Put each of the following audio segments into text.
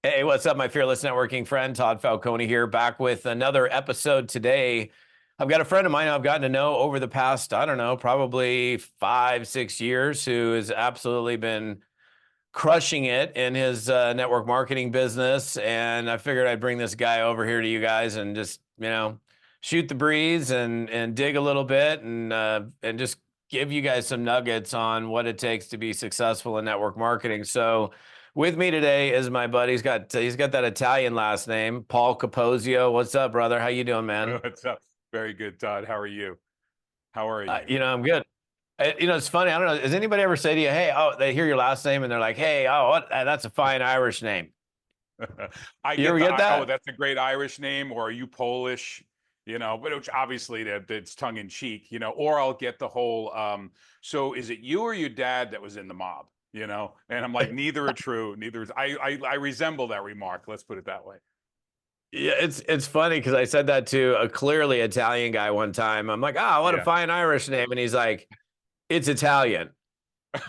Hey, what's up, my fearless networking friend? Todd Falcone here, back with another episode today. I've got a friend of mine I've gotten to know over the past, I don't know, probably 5, 6 years, who has absolutely been crushing it in his network marketing business. And I figured I'd bring this guy over here to you guys and just, shoot the breeze and dig a little bit and just give you guys some nuggets on what it takes to be successful in network marketing. So with me today is my buddy. He's got that Italian last name, Paul Capozio. What's up, brother? How you doing, man? What's up? Very good, Todd. How are you? How are you? I'm good. It's funny. I don't know. Does anybody ever say to you, "Hey," they hear your last name and they're like, "Hey, oh, that's a fine Irish name." I You get ever get oh, that? that's a great Irish name, or are you Polish? But which obviously that's tongue in cheek, or I'll get the whole, so is it you or your dad that was in the mob? And I'm like, neither are true. Neither is I resemble that remark. Let's put it that way. Yeah, it's funny because I said that to a clearly Italian guy one time. I'm like, "Ah, what a Yeah. fine Irish name," and he's like, "It's Italian,"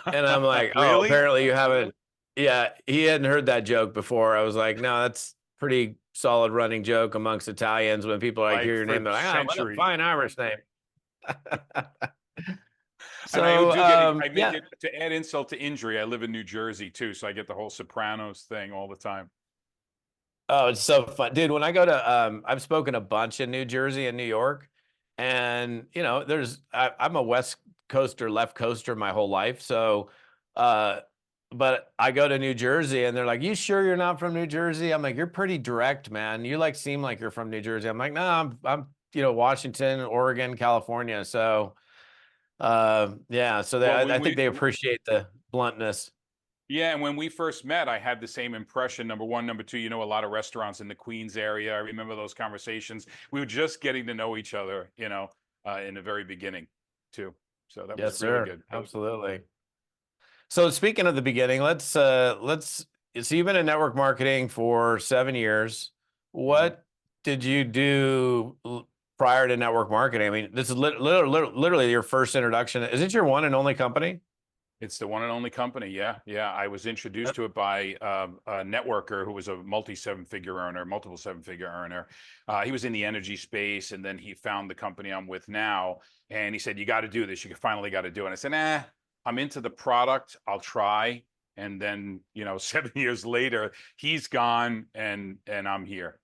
and I'm like, "Oh, Really? apparently you haven't." Yeah, he hadn't heard that joke before. I was like, "No, that's pretty solid running joke amongst Italians when people like Like hear your for name, they're like, ah, what a centuries. fine Irish name." And I So, do get it. I make yeah. it to add insult to injury. I live in New Jersey too, so I get the whole Sopranos thing all the time. Oh, it's so fun, dude. When I go to, I've spoken a bunch in New Jersey and New York, and I'm a West Coaster, left coaster my whole life. So, uh, but I go to New Jersey, and they're like, "You sure you're not from New Jersey?" I'm like, "You're pretty direct, man. You like seem like you're from New Jersey." I'm like, "No, I'm Washington, Oregon, California." So, yeah. So Well, I when think we they appreciate the bluntness. Yeah, and when we first met, I had the same impression. Number one, number two, a lot of restaurants in the Queens area. I remember those conversations. We were just getting to know each other, in the very beginning, too. So that was Yes, really sir. good. Really good. Absolutely. So speaking of the beginning, let's so you've been in network marketing for 7 years. Mhm. What did you do prior to network marketing? I mean, this is literally your first introduction. Is it your one and only company? It's the one and only company. Yeah, yeah. I was introduced to it by a networker who was a multiple seven-figure earner. He was in the energy space, and then he found the company I'm with now, and he said, "You got to do this. You finally got to do it." And I said, "Nah, I'm into the product. I'll try." And then, 7 years later, he's gone, and I'm here.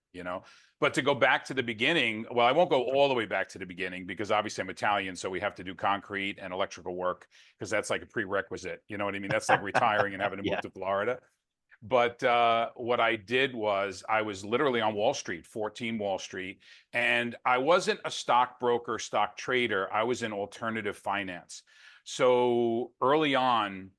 But to go back to the beginning, well, I won't go all the way back to the beginning because obviously I'm Italian, so we have to do concrete and electrical work because that's like a prerequisite. You know what I mean? That's like retiring and having to move Yeah. to Florida. But what I did was I was literally on Wall Street, 14 Wall Street, and I wasn't a stockbroker, stock trader. I was in alternative finance. So early on,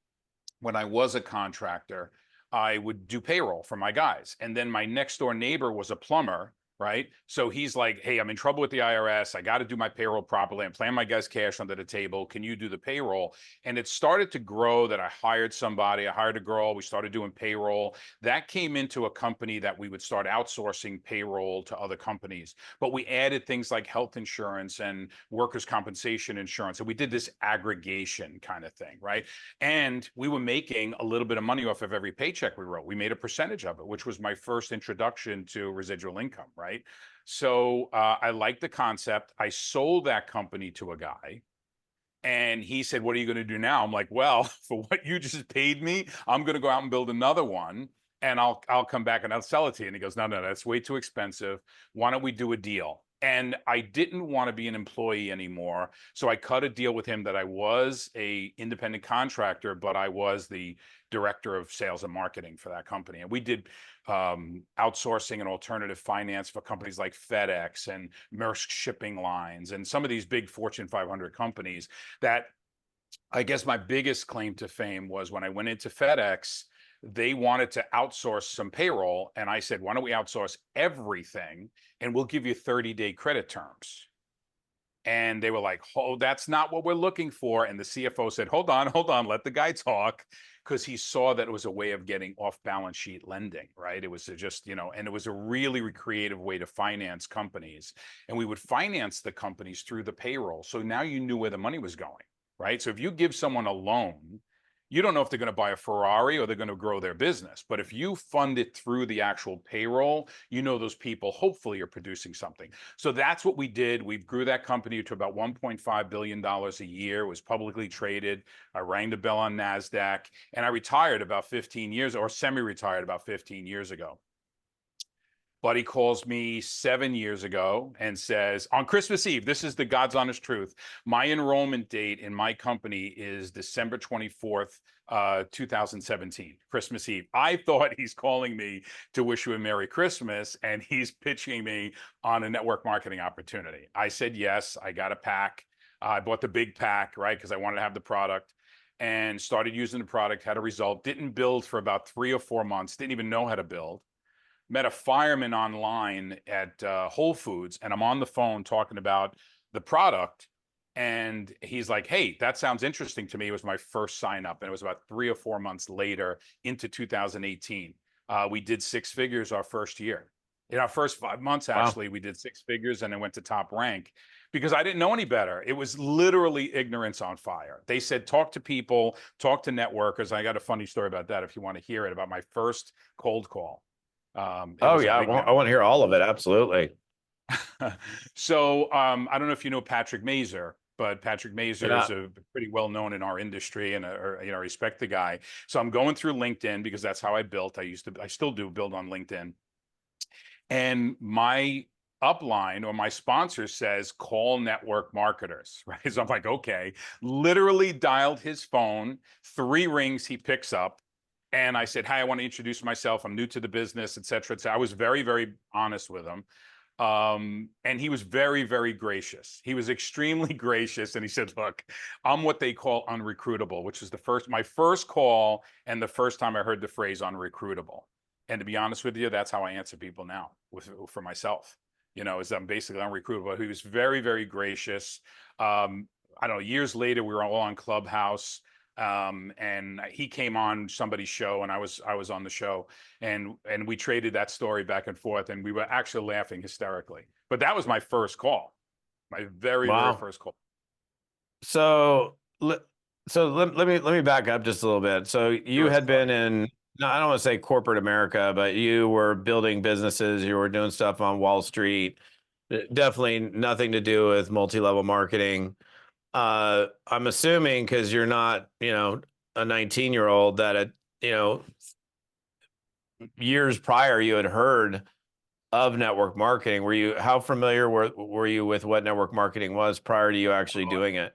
when I was a contractor, I would do payroll for my guys. And then my next door neighbor was a plumber, right? So he's like, "Hey, I'm in trouble with the IRS. I got to do my payroll properly. I'm playing my guys' cash under the table. Can you do the payroll?" And it started to grow that I hired somebody, I hired a girl, we started doing payroll. That came into a company that we would start outsourcing payroll to other companies. But we added things like health insurance and workers' compensation insurance. And we did this aggregation kind of thing, right? And we were making a little bit of money off of every paycheck we wrote. We made a percentage of it, which was my first introduction to residual income, right? So I liked the concept. I sold that company to a guy. And he said, "What are you going to do now?" I'm like, "Well, for what you just paid me, I'm going to go out and build another one, and I'll come back and I'll sell it to you." And he goes, "No, no, that's way too expensive. Why don't we do a deal?" And I didn't want to be an employee anymore, so I cut a deal with him that I was a independent contractor, but I was the director of sales and marketing for that company, and we did outsourcing and alternative finance for companies like FedEx and Maersk Shipping Lines and some of these big Fortune 500 companies. That I guess my biggest claim to fame was when I went into FedEx, they wanted to outsource some payroll. And I said, "Why don't we outsource everything and we'll give you 30-day credit terms?" And they were like, "Oh, that's not what we're looking for." And the CFO said, hold on, let the guy talk. Because he saw that it was a way of getting off balance sheet lending, right? It was just, and it was a really creative way to finance companies. And we would finance the companies through the payroll. So now you knew where the money was going, right? So if you give someone a loan, you don't know if they're going to buy a Ferrari or they're going to grow their business. But if you fund it through the actual payroll, you know those people hopefully are producing something. So that's what we did. We grew that company to about $1.5 billion a year. It was publicly traded. I rang the bell on NASDAQ, and I retired about 15 years, or semi-retired about 15 years ago. Buddy calls me 7 years ago and says, on Christmas Eve, this is the God's honest truth, my enrollment date in my company is December 24th, 2017, Christmas Eve. I thought he's calling me to wish you a Merry Christmas, and he's pitching me on a network marketing opportunity. I said yes. I got a pack. I bought the big pack, right, because I wanted to have the product, and started using the product, had a result, didn't build for about 3 or 4 months, didn't even know how to build. Met a fireman online at Whole Foods, and I'm on the phone talking about the product, and he's like, hey, that sounds interesting to me. It was my first sign up, and it was about 3 or 4 months later into 2018. We did 6 figures our first year. In our first 5 months, actually, we did 6 figures, and I went to top rank because I didn't know any better. It was literally ignorance on fire. They said, talk to people, talk to networkers. I got a funny story about that if you want to hear it, about my first cold call. Oh yeah, I want to hear all of it. Absolutely. So I don't know if you know Patrick Mazer, but Patrick Mazer is Yeah. a pretty well known in our industry, and you know, I respect the guy. So I'm going through LinkedIn because that's how I built. I still do build on LinkedIn, and my upline or my sponsor says call network marketers, right? So I'm like, okay, literally dialed his phone, 3 rings, he picks up. And I said, hi, I want to introduce myself. I'm new to the business, et cetera, et cetera. I was very, very honest with him. And he was very, very gracious. He was extremely gracious. And he said, look, I'm what they call unrecruitable, which is my first call and the first time I heard the phrase unrecruitable. And to be honest with you, that's how I answer people now for myself, you know, is I'm basically unrecruitable. He was very, very gracious. I don't know, years later, we were all on Clubhouse. And he came on somebody's show, and I was on the show, and we traded that story back and forth, and we were actually laughing hysterically. But that was my first call, my very, very first call. So let me back up just a little bit. So you had been in, no, I don't want to say corporate America, but you were building businesses, you were doing stuff on Wall Street. Definitely nothing to do with multi-level marketing. I'm assuming because you're not, you know, a 19-year-old that at, you know, years prior you had heard of network marketing. How familiar were you with what network marketing was prior to you actually doing it?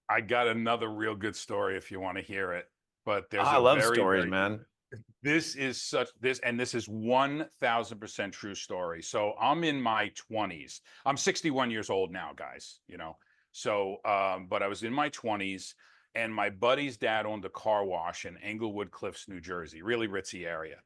I got another real good story if you want to hear it, but there's I a love very, stories, very man. this is 1000% true story. So I'm in my 20s. I'm 61 years old now, guys, you know. So but I was in my 20s, and my buddy's dad owned a car wash in Englewood Cliffs, New Jersey, really ritzy area.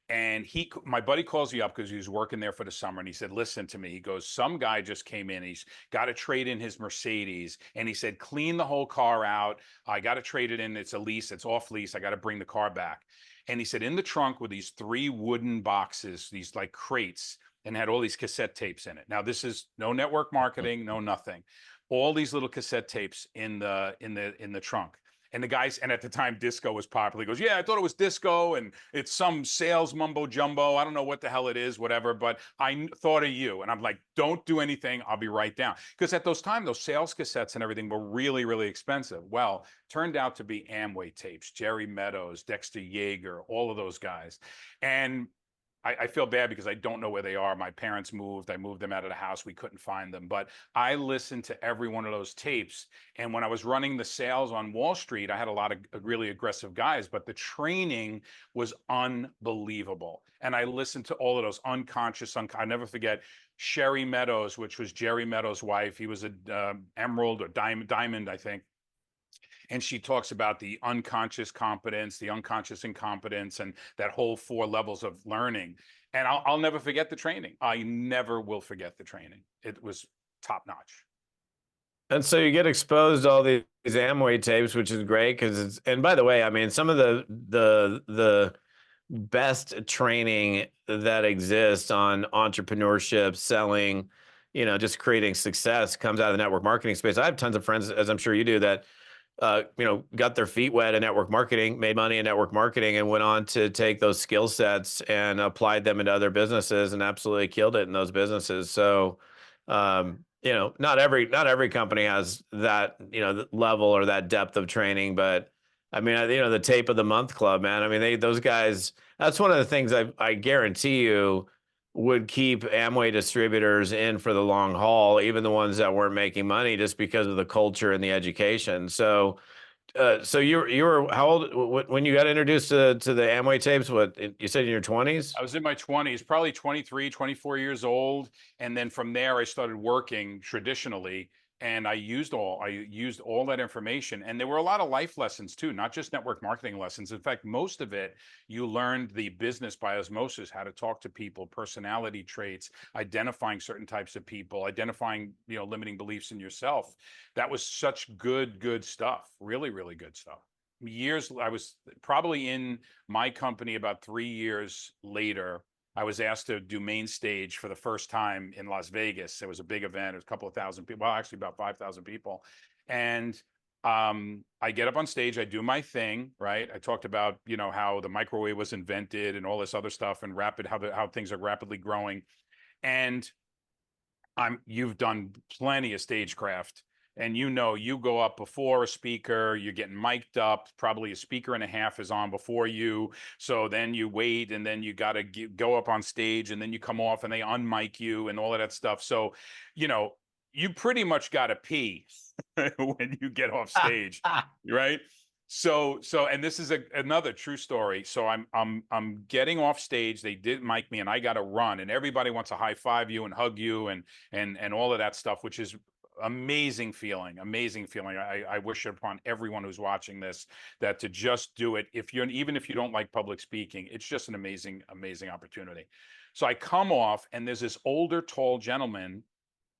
And my buddy calls me up because he was working there for the summer, and he said, listen to me. He goes, some guy just came in. He's got to trade in his Mercedes. And he said, clean the whole car out. I got to trade it in. It's a lease. It's off lease. I got to bring the car back. And he said, in the trunk were these 3 wooden boxes, these like crates, and had all these cassette tapes in it. Now, this is no network marketing, no nothing. All these little cassette tapes in the trunk. And the guys, and at the time, disco was popular. He goes, yeah, I thought it was disco, and it's some sales mumbo jumbo. I don't know what the hell it is, whatever, but I thought of you. And I'm like, don't do anything. I'll be right down. Because at those times, those sales cassettes and everything were really, really expensive. Well, turned out to be Amway tapes, Jerry Meadows, Dexter Yeager, all of those guys. And I feel bad because I don't know where they are. My parents moved. I moved them out of the house. We couldn't find them. But I listened to every one of those tapes. And when I was running the sales on Wall Street, I had a lot of really aggressive guys, but the training was unbelievable. And I listened to all of those unconscious. I never forget Sherry Meadows, which was Jerry Meadows' wife. He was a emerald or diamond, I think. And she talks about the unconscious competence, the unconscious incompetence, and that whole 4 levels of learning. And I'll never forget the training. I never will forget the training. It was top notch. And so you get exposed to all these Amway tapes, which is great because it's, and by the way, I mean, some of the best training that exists on entrepreneurship, selling, you know, just creating success comes out of the network marketing space. I have tons of friends, as I'm sure you do, that got their feet wet in network marketing, made money in network marketing, and went on to take those skill sets and applied them into other businesses and absolutely killed it in those businesses. So, not every company has that, level or that depth of training, but I mean, the tape of the month club, man. I mean, those guys, that's one of the things I guarantee you would keep Amway distributors in for the long haul, even the ones that weren't making money, just because of the culture and the education. So, so you were how old when you got introduced to the Amway tapes? What you said in your 20s? I was in my 20s, probably 23, 24 years old. And then from there, I started working traditionally. And I used all that information. And there were a lot of life lessons too, not just network marketing lessons. In fact, most of it, you learned the business by osmosis, how to talk to people, personality traits, identifying certain types of people, identifying, limiting beliefs in yourself. That was such good stuff. Really, really good stuff. Years, I was probably in my company about 3 years later. I was asked to do main stage for the first time in Las Vegas. It was a big event. It was a couple of thousand people. Well, actually about 5,000 people. And I get up on stage, I do my thing, right? I talked about, how the microwave was invented and all this other stuff, and how things are rapidly growing. And you've done plenty of stagecraft, and you go up before a speaker, you're getting mic'd up, probably a speaker and a half is on before you. So then you wait, and then you got to go up on stage, and then you come off and they unmic you and all of that stuff. So, you pretty much got to pee when you get off stage, right? And this is another true story. So I'm getting off stage. They did mic me, and I got to run, and everybody wants to high five you and hug you and all of that stuff, which is amazing feeling. I wish upon everyone who's watching this that to just do it. Even if you don't like public speaking, it's just an amazing opportunity. So I come off, and there's this older, tall gentleman,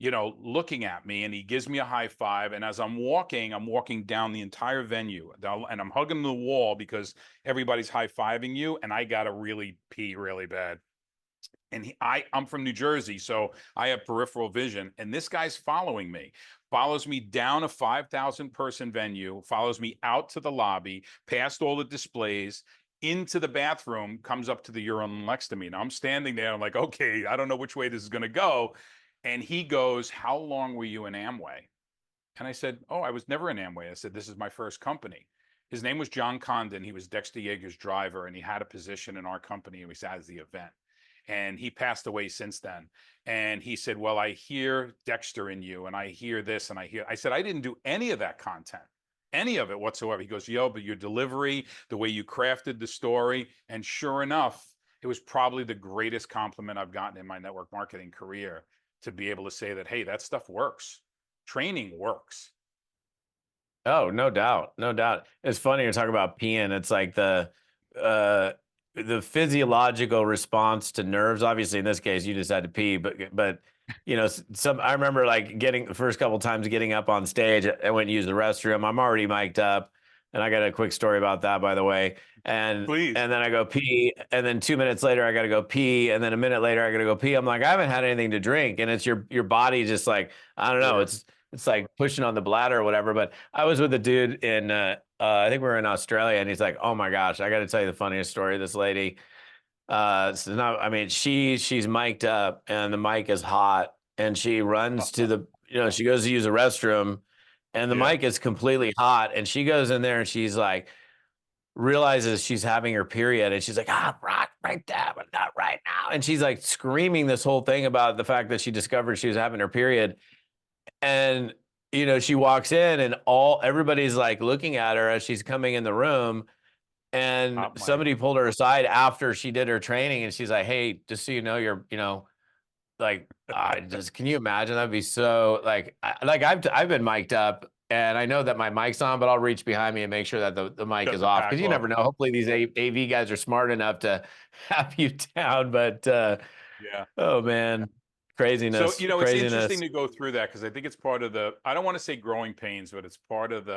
looking at me, and he gives me a high five. And as I'm walking down the entire venue, and I'm hugging the wall because everybody's high fiving you, and I got to really pee really bad. And I'm from New Jersey, so I have peripheral vision. And this guy's follows me down a 5,000 person venue, follows me out to the lobby, past all the displays, into the bathroom, comes up to the urinal next to me. Now I'm standing there, I'm like, okay, I don't know which way this is going to go. And he goes, "How long were you in Amway?" And I said, "Oh, I was never in Amway." I said, "This is my first company." His name was John Condon. He was Dexter Yeager's driver, and he had a position in our company, and we sat as the event. And he passed away since then. And he said, "Well, I hear Dexter in you, and I hear this, and I said, "I didn't do any of that content, any of it whatsoever." He goes, "Yo, but your delivery, the way you crafted the story." And sure enough, it was probably the greatest compliment I've gotten in my network marketing career, to be able to say that, hey, that stuff works. Training works. Oh, no doubt, no doubt. It's funny you're talking about peeing. It's like uh, the physiological response to nerves. Obviously, in this case, you just had to pee, but some I remember like getting the first couple times getting up on stage. I went and used the restroom. I'm already mic'd up, and I got a quick story about that, by the way. And Please. and then I go pee, and then 2 minutes later I got to go pee, and then a minute later I got to go pee. I'm like, I haven't had anything to drink, and it's your body just like, I don't know. Sure. It's like pushing on the bladder or whatever. But I was with a dude in, I think we were in Australia, and he's like, "Oh my gosh, I got to tell you the funniest story." This lady, so now, I mean, she's mic'd up, and the mic is hot, and she runs to she goes to use the restroom, and the Yeah. mic is completely hot, and she goes in there, and she's like, realizes she's having her period, and she's like, right there, but not right now, and she's like screaming this whole thing about the fact that she discovered she was having her period. And she walks in, and everybody's like looking at her as she's coming in the room, and Top mic. somebody pulled her aside after she did her training, and she's like, "Hey, just so you know, you're, like, I just can you imagine? That'd be so like, I've been mic'd up, and I know that my mic's on, but I'll reach behind me and make sure that the mic Got is the off, pack because you off. never know. Hopefully these AV guys are smart enough to have you down, but Yeah. oh man, So, craziness, it's interesting craziness. to go through that, because I think it's part of I don't want to say growing pains, but it's part of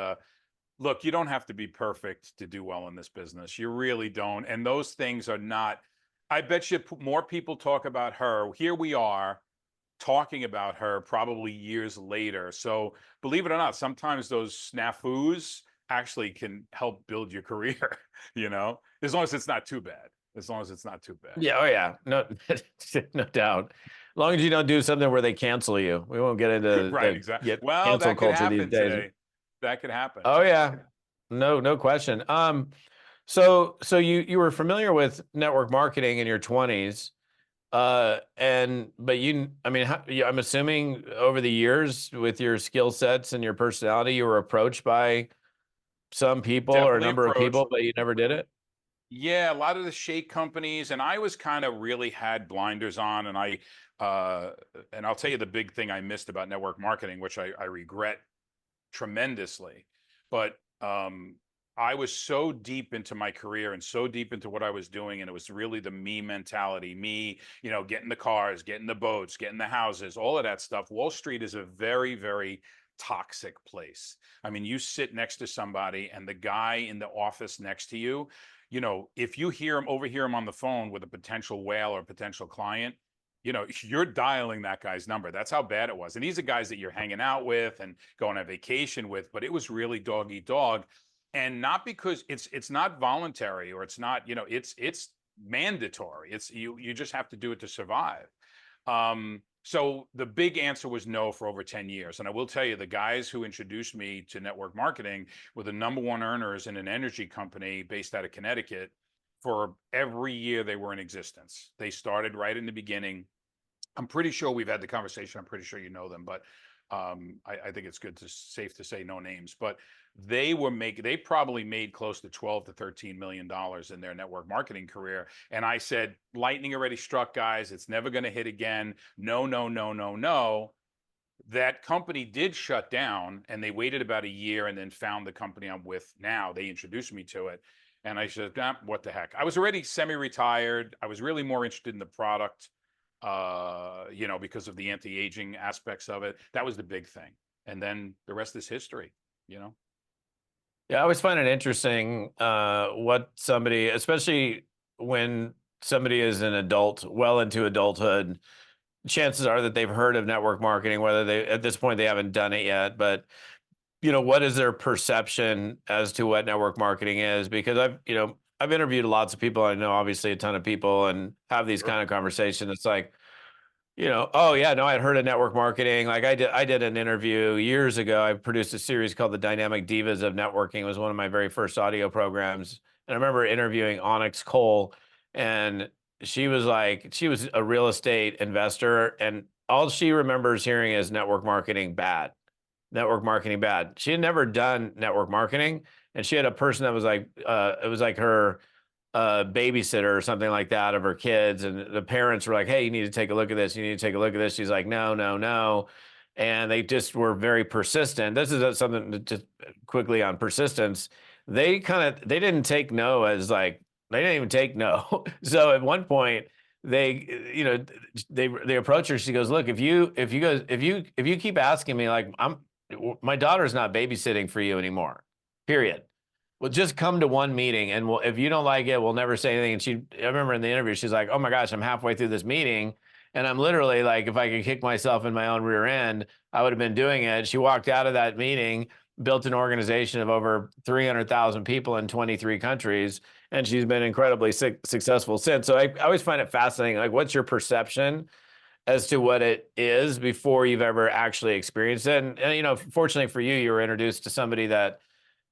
look, you don't have to be perfect to do well in this business. You really don't. And those things are not, I bet you more people talk about her. Here we are talking about her probably years later. So believe it or not, sometimes those snafus actually can help build your career, as long as it's not too bad. As long as it's not too bad. Yeah, oh yeah, no, no doubt. As long as you don't do something where they cancel you, we won't get into Right, the exactly. get Well, cancel that could culture these happen days. today. That could happen. Oh yeah, no question. So you were familiar with network marketing in your 20s, but I mean, I'm assuming over the years with your skill sets and your personality, you were approached by some people or a Definitely number of approached. people, but you never did it. Yeah, a lot of the shake companies, and I was kind of really had blinders on, uh, and I'll tell you the big thing I missed about network marketing, which I regret tremendously. But I was so deep into my career and so deep into what I was doing, and it was really the me mentality, me, getting the cars, getting the boats, getting the houses, all of that stuff. Wall Street is a very, very toxic place. I mean, you sit next to somebody, and the guy in the office next to you, if you overhear him on the phone with a potential whale or potential client, you're dialing that guy's number. That's how bad it was. And these are guys that you're hanging out with and going on vacation with, but it was really dog eat dog. And not because it's not voluntary, or it's not, it's mandatory. It's you just have to do it to survive. So the big answer was no for over 10 years. And I will tell you, the guys who introduced me to network marketing were the #1 earners in an energy company based out of Connecticut for every year they were in existence. They started right in the beginning. I'm pretty sure we've had the conversation. I'm pretty sure you know them, but I think it's safe to say no names. But they probably made close to 12 to 13 million dollars in their network marketing career. And I said, lightning already struck, guys. It's never going to hit again. No, no, no, no, no. That company did shut down, and they waited about a year and then found the company I'm with now. They introduced me to it. And I said, what the heck? I was already semi-retired. I was really more interested in the product, because of the anti-aging aspects of it. That was the big thing. And then the rest is history. Yeah, I always find it interesting what somebody, especially when somebody is an adult, well into adulthood, chances are that they've heard of network marketing, whether they at this point they haven't done it yet, but what is their perception as to what network marketing is? Because I've interviewed lots of people. I know obviously a ton of people and have these Sure. kind of conversations. It's like, oh yeah, no, I'd heard of network marketing. Like I did an interview years ago. I produced a series called The Dynamic Divas of Networking. It was one of my very first audio programs. And I remember interviewing Onyx Cole, and she was a real estate investor, and all she remembers hearing is network marketing bad. Network marketing bad. She had never done network marketing, and she had a person that was like, it was like her babysitter or something like that of her kids, and the parents were like, "Hey, you need to take a look at this. You need to take a look at this." She's like, "No, no, no," and they just were very persistent. This is something that just quickly on persistence. They didn't take no as like they didn't even take no. So at one point they approach her. She goes, "Look, if you keep asking me like my daughter's not babysitting for you anymore. Period. Well, just come to one meeting, and if you don't like it, we'll never say anything." And I remember in the interview, she's like, "Oh my gosh, I'm halfway through this meeting, and I'm literally like, if I could kick myself in my own rear end, I would have been doing it." She walked out of that meeting, built an organization of over 300,000 people in 23 countries, and she's been incredibly successful since. So I always find it fascinating. Like, what's your perception as to what it is before you've ever actually experienced it? And fortunately for you, you were introduced to somebody that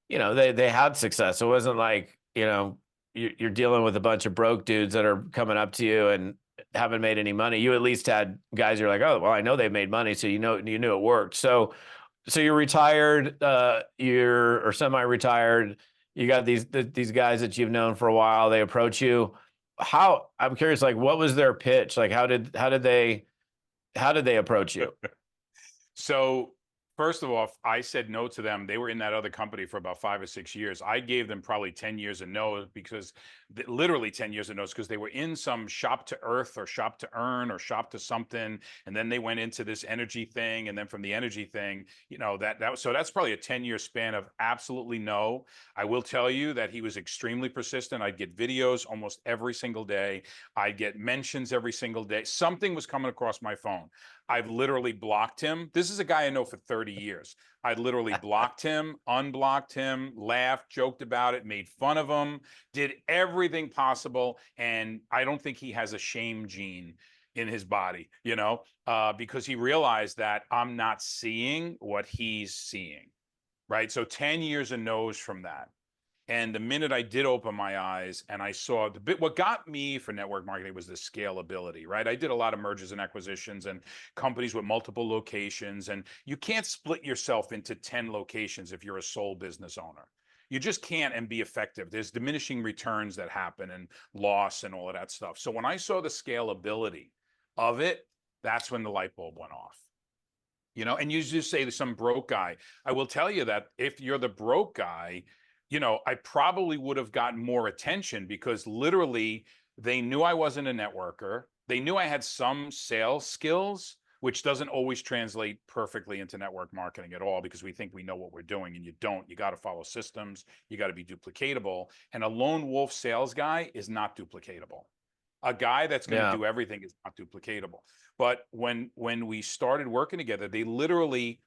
they had success. So it wasn't like, you're dealing with a bunch of broke dudes that are coming up to you and haven't made any money. You at least had guys you're like, "Oh, well, I know they've made money." So you knew it worked. So you're retired, or semi-retired. You got these guys that you've known for a while. They approach you. I'm curious, like, what was their pitch? Like, how did they approach you? So first of all, I said no to them. They were in that other company for about 5 or 6 years. I gave them probably 10 years of no, because literally 10 years of no's, because they were in some shop to earth or shop to earn or shop to something. And then they went into this energy thing. And then from the energy thing, so that's probably a 10-year span of absolutely no. I will tell you that he was extremely persistent. I'd get videos almost every single day. I'd get mentions every single day. Something was coming across my phone. I've literally blocked him. This is a guy I know for 30 30 years. I literally blocked him, unblocked him, laughed, joked about it, made fun of him, did everything possible. And I don't think he has a shame gene in his body, because he realized that I'm not seeing what he's seeing, right? So 10 years of no's from that. And the minute I did open my eyes and I saw what got me for network marketing was the scalability, right? I did a lot of mergers and acquisitions and companies with multiple locations. And you can't split yourself into 10 locations if you're a sole business owner. You just can't and be effective. There's diminishing returns that happen and loss and all of that stuff. So when I saw the scalability of it, that's when the light bulb went off. And you just say to some broke guy, I will tell you that if you're the broke guy, I probably would have gotten more attention because literally they knew I wasn't a networker. They knew I had some sales skills, which doesn't always translate perfectly into network marketing at all because we think we know what we're doing and you don't. You got to follow systems. You got to be duplicatable. And a lone wolf sales guy is not duplicatable. A guy that's going to do everything is not duplicatable. But when we started working together, they literally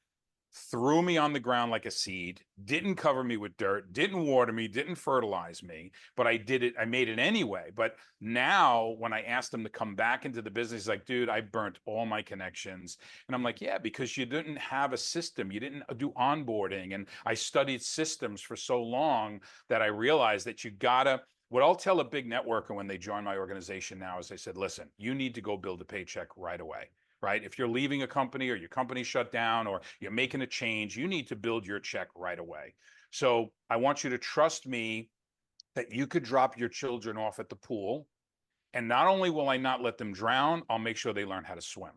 threw me on the ground like a seed, didn't cover me with dirt, didn't water me, didn't fertilize me, but I did it. I made it anyway. But now when I asked them to come back into the business, he's like, dude, I burnt all my connections. And I'm like, yeah, because you didn't have a system. You didn't do onboarding. And I studied systems for so long that I realized that what I'll tell a big networker when they join my organization now is I said, listen, you need to go build a paycheck right away. Right? If you're leaving a company or your company shut down or you're making a change, you need to build your check right away. So I want you to trust me that you could drop your children off at the pool. And not only will I not let them drown, I'll make sure they learn how to swim.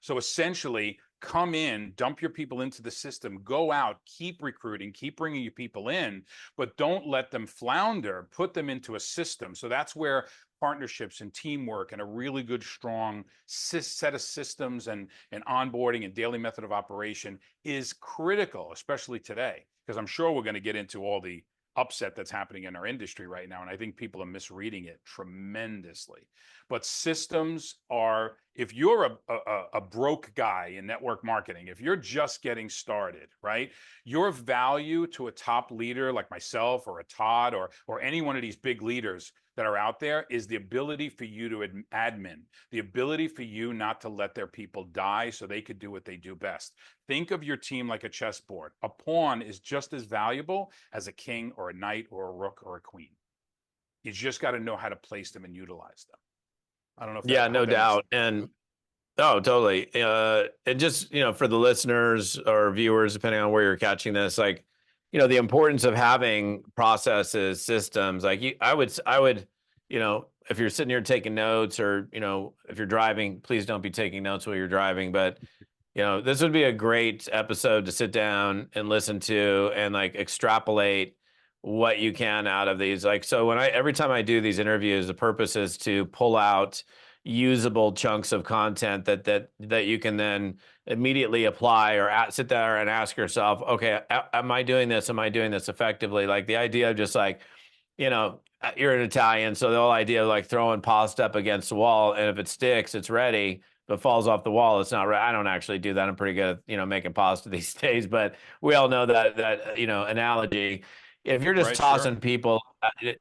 So essentially, come in, dump your people into the system, go out, keep recruiting, keep bringing your people in, but don't let them flounder, put them into a system. So that's where partnerships and teamwork and a really good, strong set of systems and onboarding and daily method of operation is critical, especially today, because I'm sure we're going to get into all the upset that's happening in our industry right now. And I think people are misreading it tremendously. But systems are, if you're a broke guy in network marketing, if you're just getting started, right, your value to a top leader like myself or a Todd or any one of these big leaders that are out there is the ability for you to admin, the ability for you not to let their people die so they could do what they do best. Think of your team like a chessboard. A pawn is just as valuable as a king or a knight or a rook or a queen. You just got to know how to place them and utilize them. I don't know if that, Yeah, I hope no that makes doubt. sense. And oh, totally. And just, for the listeners or viewers, depending on where you're catching this, like, the importance of having processes, systems, like I would, if you're sitting here taking notes or, if you're driving, please don't be taking notes while you're driving. But, this would be a great episode to sit down and listen to and like extrapolate what you can out of these. Like, so every time I do these interviews, the purpose is to pull out usable chunks of content that you can then immediately apply or sit there and ask yourself, okay, am I doing this? Am I doing this effectively? Like the idea of just like, you're an Italian, so the whole idea of like throwing pasta up against the wall, and if it sticks, it's ready. If it falls off the wall, it's not ready. I don't actually do that. I'm pretty good at, making pasta these days, but we all know that analogy. If you're just Right, sure. tossing people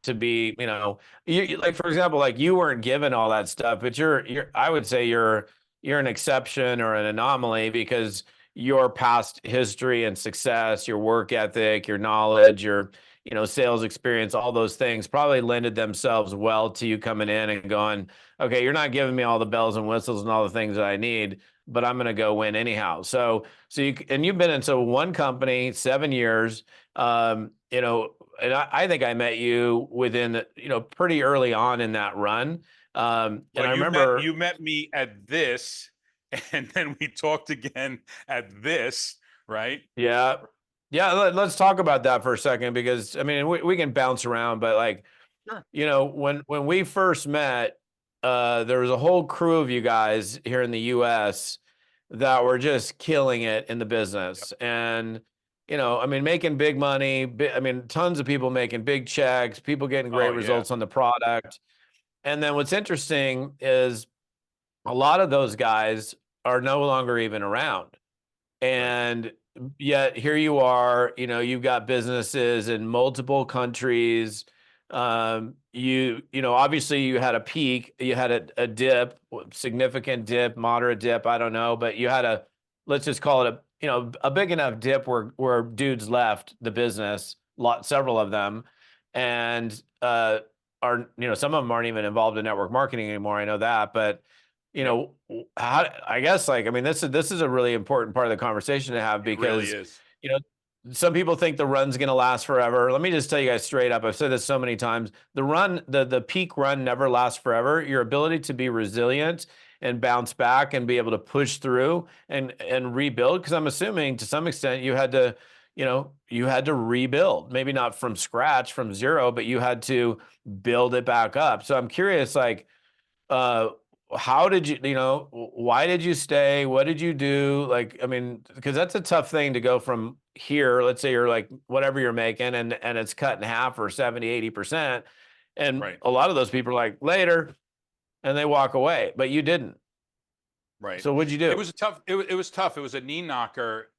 to be, like for example, like you weren't given all that stuff, but I would say you're an exception or an anomaly because your past history and success, your work ethic, your knowledge, your sales experience, all those things probably lended themselves well to you coming in and going, okay, you're not giving me all the bells and whistles and all the things that I need, but I'm going to go win anyhow. So you've been into one company 7 years, and I think I met you within, pretty early on in that run. And Well, I you met remember, you met me at this, and then we talked again at this, right? yeah, yeah. Let's talk about that for a second, because I mean, we can bounce around, but like, Sure. when we first met, there was a whole crew of you guys here in the US that were just killing it in the Yep. business. And, I mean, making big money. I mean, tons of people making big checks, people getting great Oh yeah. results on the product. And then what's interesting is a lot of those guys are no longer even around. Right. And yet here you are, you've got businesses in multiple countries. Obviously you had a peak, you had a dip, significant dip, moderate dip, I don't know, but you had let's just call it a big enough dip where dudes left the business, several of them, and some of them aren't even involved in network marketing anymore. I know that, but Yep, how, I guess, like, I mean, this is a really important part of the conversation to have, it really because, is. you know, some people think the run's going to last forever. Let me just tell you guys straight up. I've said this so many times. The peak run never lasts forever. Your ability to be resilient and bounce back and be able to push through and rebuild, because I'm assuming to some extent you had to rebuild, maybe not from scratch, from zero, but you had to build it back up. So I'm curious, like, uh, how did why did you stay? What did you do? Like, I mean, because that's a tough thing to go from here. Let's say you're like whatever you're making, and it's cut in half or 70, 80%. And Right, a lot of those people are like, later, and they walk away, but you didn't. right. So what'd you It do? was a tough. It was tough. It was a knee knocker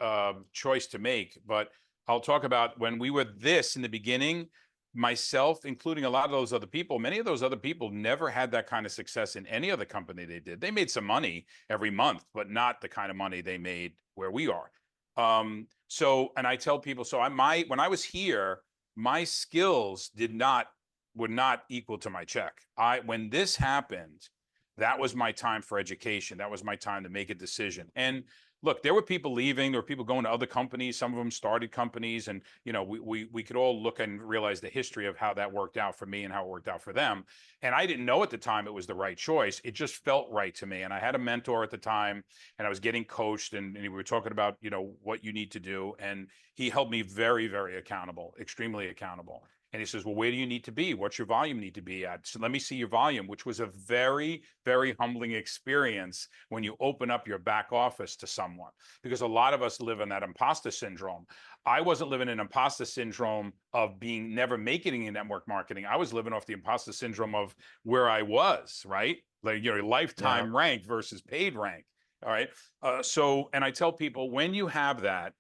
choice to make. But I'll talk about when we were this in the beginning. Myself, including a lot of those other people, many of those other people never had that kind of success in any other company they did. They made some money every month, but not the kind of money they made where we are. So, and I tell people, so when I was here, my skills were not equal to my check. When this happened, that was my time for education. That was my time to make a decision. And look, there were people leaving. There were people going to other companies. Some of them started companies, and we could all look and realize the history of how that worked out for me and how it worked out for them. And I didn't know at the time it was the right choice. It just felt right to me. And I had a mentor at the time, and I was getting coached, and we were talking about what you need to do, and he held me very, very accountable, extremely accountable. And he says, well, where do you need to be? What's your volume need to be at? So let me see your volume, which was a very, very humbling experience when you open up your back office to someone, because a lot of us live in that imposter syndrome. I wasn't living in imposter syndrome of being never making it in network marketing. I was living off the imposter syndrome of where I was, right? Like, Yeah. lifetime rank versus paid rank. All right. And I tell people, when you have that,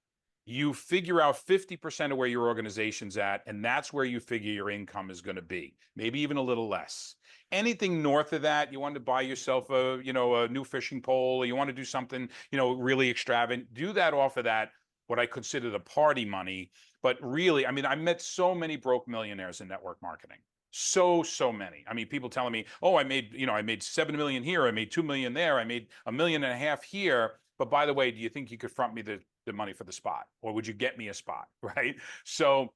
you figure out 50% of where your organization's at, and that's where you figure your income is going to be, maybe even a little less. Anything north of that, you want to buy yourself a new fishing pole, or you want to do something really extravagant, do that off of that, what I consider the party money. But really, I mean, I met so many broke millionaires in network marketing. So many. I mean, people telling me, oh, I made 7 million here, I made 2 million there, I made 1.5 million here. But by the way, do you think you could front me the money for the spot, or would you get me a spot? Right. So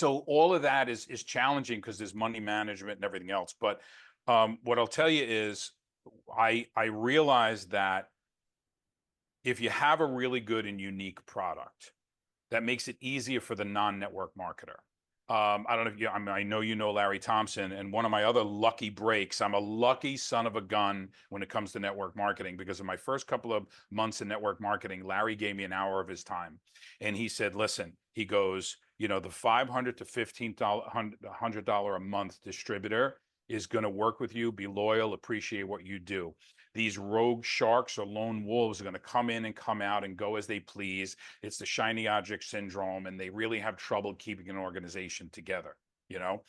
all of that is challenging, because there's money management and everything else. But what I'll tell you is, I realized that if you have a really good and unique product, that makes it easier for the non-network marketer. I don't know if I know Larry Thompson, and one of my other lucky breaks. I'm a lucky son of a gun when it comes to network marketing, because in my first couple of months in network marketing, Larry gave me an hour of his time, and he said, "Listen," he goes, "the $500 to $1,500 a month distributor is going to work with you, be loyal, appreciate what you do. These rogue sharks or lone wolves are going to come in and come out and go as they please. It's the shiny object syndrome, and they really have trouble keeping an organization together, you know?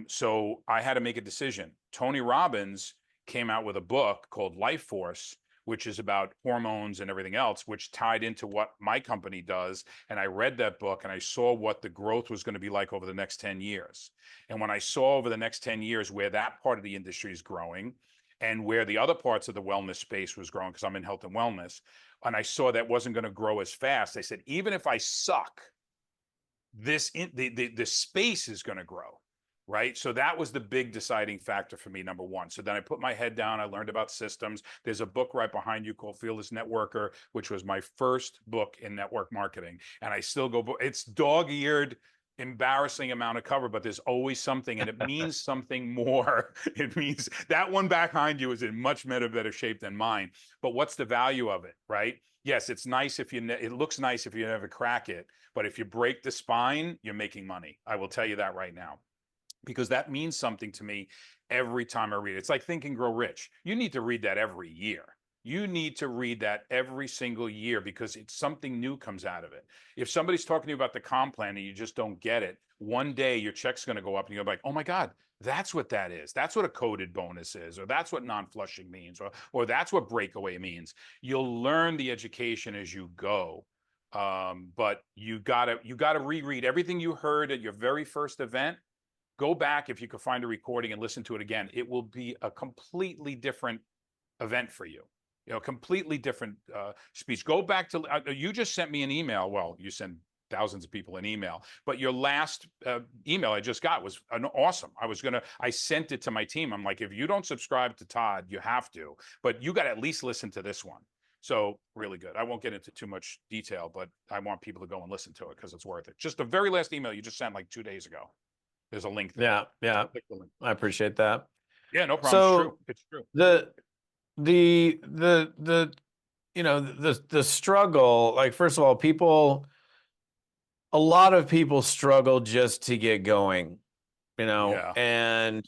So I had to make a decision. Tony Robbins came out with a book called Life Force, which is about hormones and everything else, which tied into what my company does. And I read that book, and I saw what the growth was going to be like over the next 10 years. And when I saw over the next 10 years where that part of the industry is growing, and where the other parts of the wellness space was growing, because I'm in health and wellness, and I saw that wasn't going to grow as fast, I said, even if I suck, the space is going to grow. Right. So that was the big deciding factor for me, number one. So then I put my head down. I learned about systems. There's a book right behind you called Fearless Networker, which was my first book in network marketing. And I still go, it's dog-eared, embarrassing amount of cover, but there's always something, and it means something more. It means that one behind you is in much better shape than mine. But what's the value of it, right? Yes, it's nice if it looks nice if you never crack it, but if you break the spine, you're making money. I will tell you that right now, because that means something to me every time I read it. It's like Think and Grow Rich. You need to read that every year. You need to read that every single year because it's something new comes out of it. If somebody's talking to you about the comp plan and you just don't get it, one day your check's going to go up and you're like, oh my God, that's what that is. That's what a coded bonus is, or that's what non-flushing means, or that's what breakaway means. You'll learn the education as you go. But you gotta reread everything you heard at your very first event. Go back if you could find a recording and listen to it again. It will be a completely different event for you. Completely different speech. Go back to, you just sent me an email. Well, you send thousands of people an email, but your last email I just got was awesome. I sent it to my team. I'm like, if you don't subscribe to Todd, you have to, but you got to at least listen to this one. So really good. I won't get into too much detail, but I want people to go and listen to it because it's worth it. Just the very last email you just sent like 2 days ago. There's a link there. Yeah, yeah. Click the link. I appreciate that. Yeah, no problem. So It's true. the the struggle, like, first of all, a lot of people struggle just to get going, Yeah. and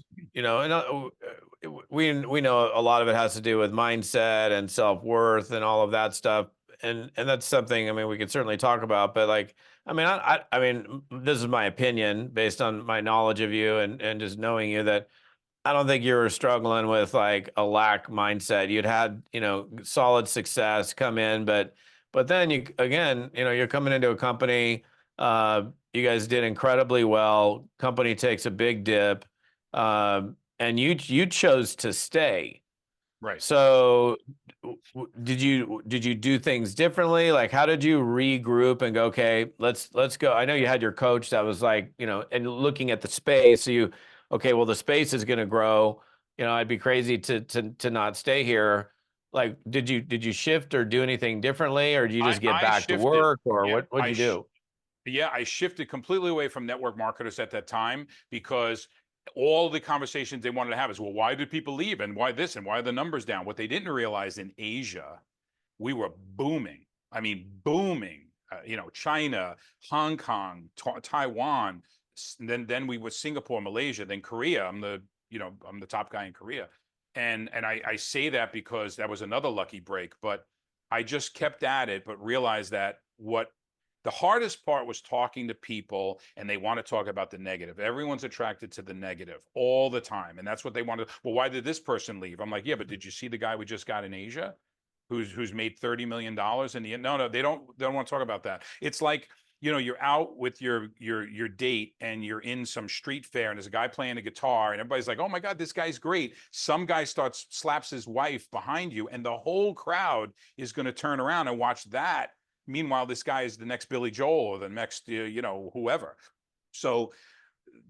we know a lot of it has to do with mindset and self-worth and all of that stuff, and that's something, I mean, we could certainly talk about, but, like, I mean, I mean, this is my opinion based on my knowledge of you and just knowing you, that I don't think you were struggling with, like, a lack mindset. You'd had, solid success come in, but then you, again, you're coming into a company, uh, you guys did incredibly well. Company takes a big dip, and you chose to stay. Right. So did you do things differently? Like, how did you regroup and go, okay, let's go? I know you had your coach that was like, and looking at the space. So okay, well, the space is going to grow. I'd be crazy to not stay here. Like, did you shift or do anything differently, or do you just get I back to shifted. work, or Yeah, what'd you do? yeah, I shifted completely away from network marketers at that time because all the conversations they wanted to have is, well, why did people leave and why this and why are the numbers down? What they didn't realize in Asia, we were booming. I mean, booming. China, Hong Kong, Taiwan, then we were Singapore, Malaysia, then Korea. I'm the top guy in Korea, and I say that because that was another lucky break. But I just kept at it, but realized that what the hardest part was talking to people, and they want to talk about the negative. Everyone's attracted to the negative all the time, and that's what they wanted. Well, why did this person leave? I'm like, yeah, but did you see the guy we just got in Asia, who's made $30 million in the end? No, they don't want to talk about that. It's like, you're out with your date and you're in some street fair and there's a guy playing a guitar and everybody's like, oh my God, this guy's great. Some guy slaps his wife behind you and the whole crowd is going to turn around and watch that. Meanwhile, this guy is the next Billy Joel or the next, whoever. So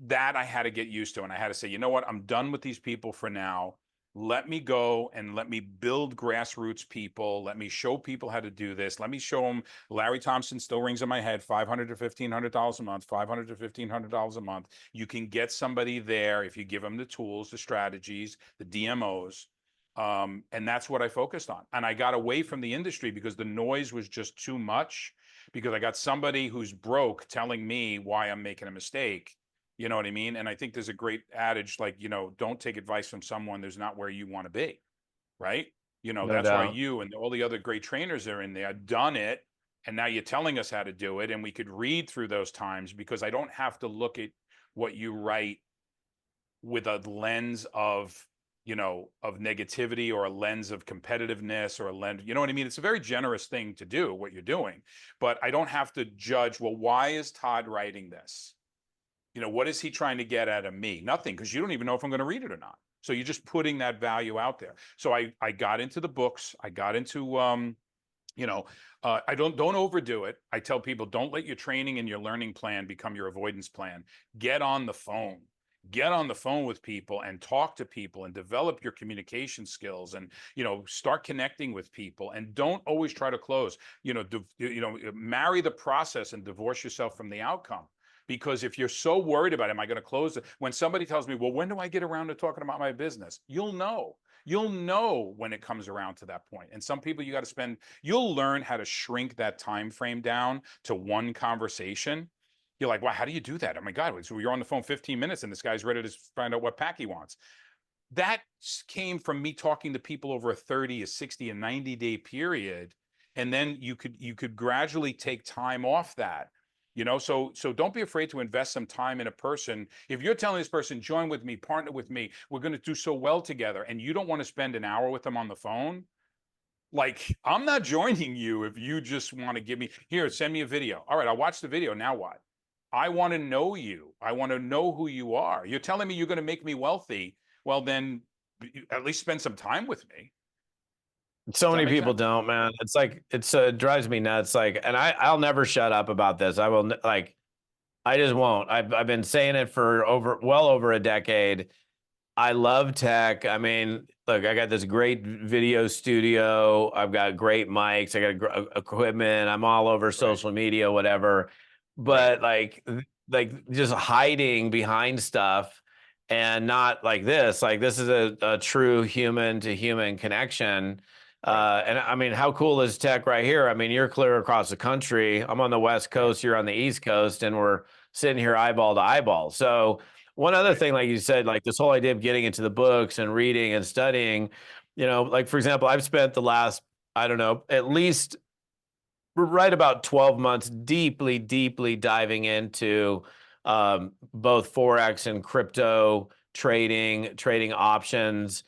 that I had to get used to. And I had to say, you know what? I'm done with these people for now. Let me go and let me build grassroots people. Let me show people how to do this. Let me show them. Larry Thompson still rings in my head, $500 to $1,500 a month, $500 to $1,500 a month. You can get somebody there if you give them the tools, the strategies, the DMOs. And that's what I focused on. And I got away from the industry because the noise was just too much, because I got somebody who's broke telling me why I'm making a mistake. You know what I mean? And I think there's a great adage, like, don't take advice from someone who's not where you want to be. Right. No That's why doubt. you and all the other great trainers are in there, done it. And now you're telling us how to do it. And we could read through those times, because I don't have to look at what you write with a lens of negativity, or a lens of competitiveness, or a lens, you know what I mean? It's a very generous thing to do what you're doing, but I don't have to judge, well, why is Todd writing this? What is he trying to get out of me? Nothing, because you don't even know if I'm going to read it or not. So you're just putting that value out there. So I got into the books. I got into, I don't overdo it. I tell people, don't let your training and your learning plan become your avoidance plan. Get on the phone. Get on the phone with people and talk to people and develop your communication skills, and start connecting with people, and don't always try to close. Marry the process and divorce yourself from the outcome. Because if you're so worried about, am I going to close it? When somebody tells me, well, when do I get around to talking about my business? You'll know when it comes around to that point. And some people you'll learn how to shrink that time frame down to one conversation. You're like, wow, how do you do that? Oh my God, so you're on the phone 15 minutes and this guy's ready to find out what pack he wants. that came from me talking to people over a 30, a 60, a 90-day period. And then you could gradually take time off that. So don't be afraid to invest some time in a person. If you're telling this person, join with me, partner with me, we're going to do so well together, and you don't want to spend an hour with them on the phone, like, I'm not joining you if you just want to give me, here, send me a video. All right, I'll watch the video. Now what? I want to know you. I want to know who you are. You're telling me you're going to make me wealthy. Well, then at least spend some time with me. So Does that many make people sense? don't, man. It's like it drives me nuts. Like, and I'll never shut up about this. I will like I just won't. I've been saying it for well over a decade. I love tech. I mean, look, I got this great video studio. I've got great mics. I got equipment. I'm all over Right, social media, whatever. right, But like just hiding behind stuff and not like this. Like this is a true human to human connection. right, And I mean, how cool is tech right here? I mean, you're clear across the country. I'm on the West right, Coast. You're on the East Coast, and we're sitting here eyeball to eyeball. So one other right, thing, like you said, like this whole idea of getting into the books and reading and studying, like for example, I've spent the last, I don't know, at least right about 12 months deeply, deeply diving into both Forex and crypto trading options.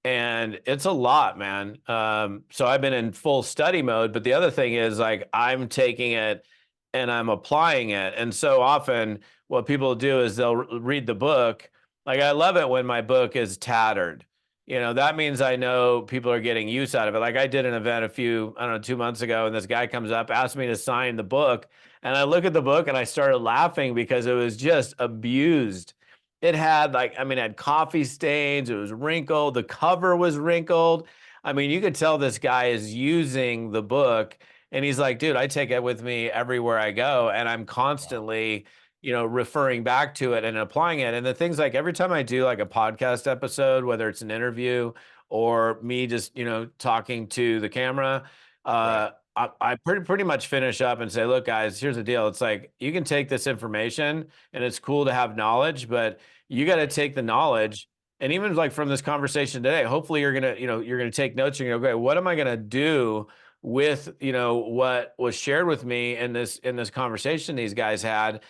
And it's a lot, man. So I've been in full study mode. But the other thing is, like, I'm taking it and I'm applying it. And so often, what people do is they'll read the book. Like, I love it when my book is tattered. That means I know people are getting use out of it. Like I did an event I don't know, 2 months ago, and this guy comes up, asked me to sign the book. And I look at the book and I started laughing because it was just abused. It had it had coffee stains, it was wrinkled, the cover was wrinkled. I mean, you could tell this guy is using the book. And he's like, dude, I take it with me everywhere I go. And I'm wow, constantly referring back to it and applying it. And the things like every time I do like a podcast episode, whether it's an interview or me just, talking to the camera, right, I pretty much finish up and say, look, guys, here's the deal. It's like you can take this information and it's cool to have knowledge, but you got to right, take the knowledge. And even like from this conversation today, hopefully you're gonna take notes. You're gonna go, okay, what am I gonna do with what was shared with me in this conversation these guys had,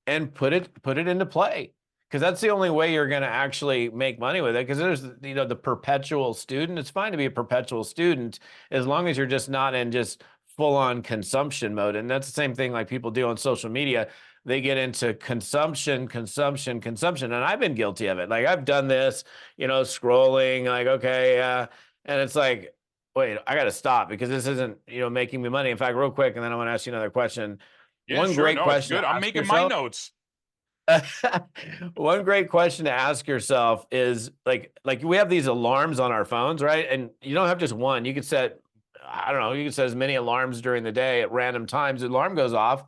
and put it into play, because that's the only way you're going to actually make money with it. Because there's the perpetual student. It's fine to be a perpetual student as long as you're just not in just full on consumption mode. And that's the same thing like people do on social media. They get into consumption, consumption, consumption, and I've been guilty of it. Like I've done this, scrolling, like, okay, and it's like, wait, I got to stop because this isn't making me money. In fact, real quick, and then I want to ask you another question. yeah, One sure, great no, it's question good. to I'm ask making my yourself. notes. One great question to ask yourself is like we have these alarms on our phones, right? And you don't have just one. You could set, I don't know, you could set as many alarms during the day at random times. The alarm goes off.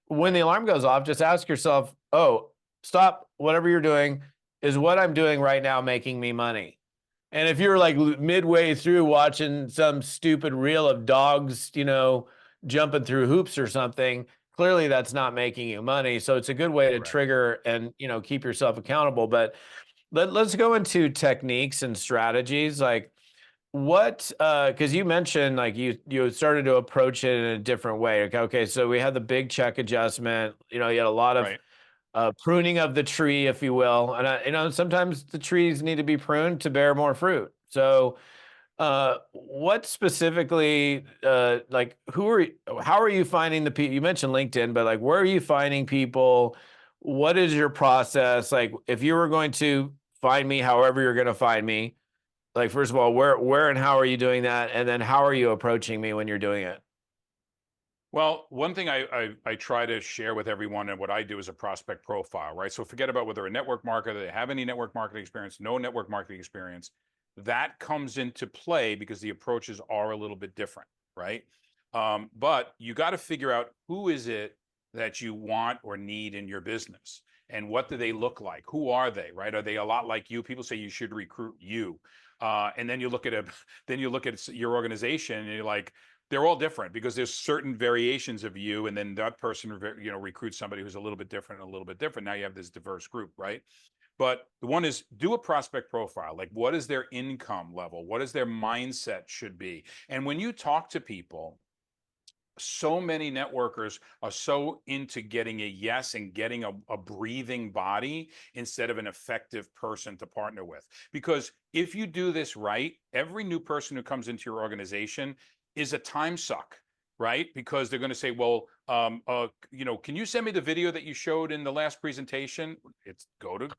When the Right, alarm goes off, just ask yourself, oh, stop, whatever you're doing. Is what I'm doing right now making me money? And if you're like midway through watching some stupid reel of dogs, jumping through hoops or something, clearly that's not making you money. So it's a good way to correct. trigger and, keep yourself accountable. But let's go into techniques and strategies. Like what, because you mentioned like you started to approach it in a different way. Okay, so we had the big check adjustment. You had a lot of Right. pruning of the tree, if you will. And sometimes the trees need to be pruned to bear more fruit. So, what specifically, like, how are you finding the people? You mentioned LinkedIn, but like, where are you finding people? What is your process? Like, if you were going to find me, however you're going to find me, like, first of all, where and how are you doing that? And then how are you approaching me when you're doing it? Well, one thing I try to share with everyone, and what I do is a prospect profile, right? So forget about whether a network marketer, they have any network marketing experience, no network marketing experience. That comes into play because the approaches are a little bit different, right? But you got to figure out who is it that you want or need in your business, and what do they look like? Who are they, right? Are they a lot like you? People say you should recruit you, and then you look at then you look at your organization, and you're like, they're all different because there's certain variations of you, and then that person recruits somebody who's a little bit different, a little bit different. Now you have this diverse group, right? But the one is do a prospect profile. Like, what is their income level? What is their mindset should be? And when you talk to people, so many networkers are so into getting a yes and getting a breathing body instead of an effective person to partner with. Because if you do this right, every new person who comes into your organization is a time suck, right? Because they're going to say, well, can you send me the video that you showed in the last presentation?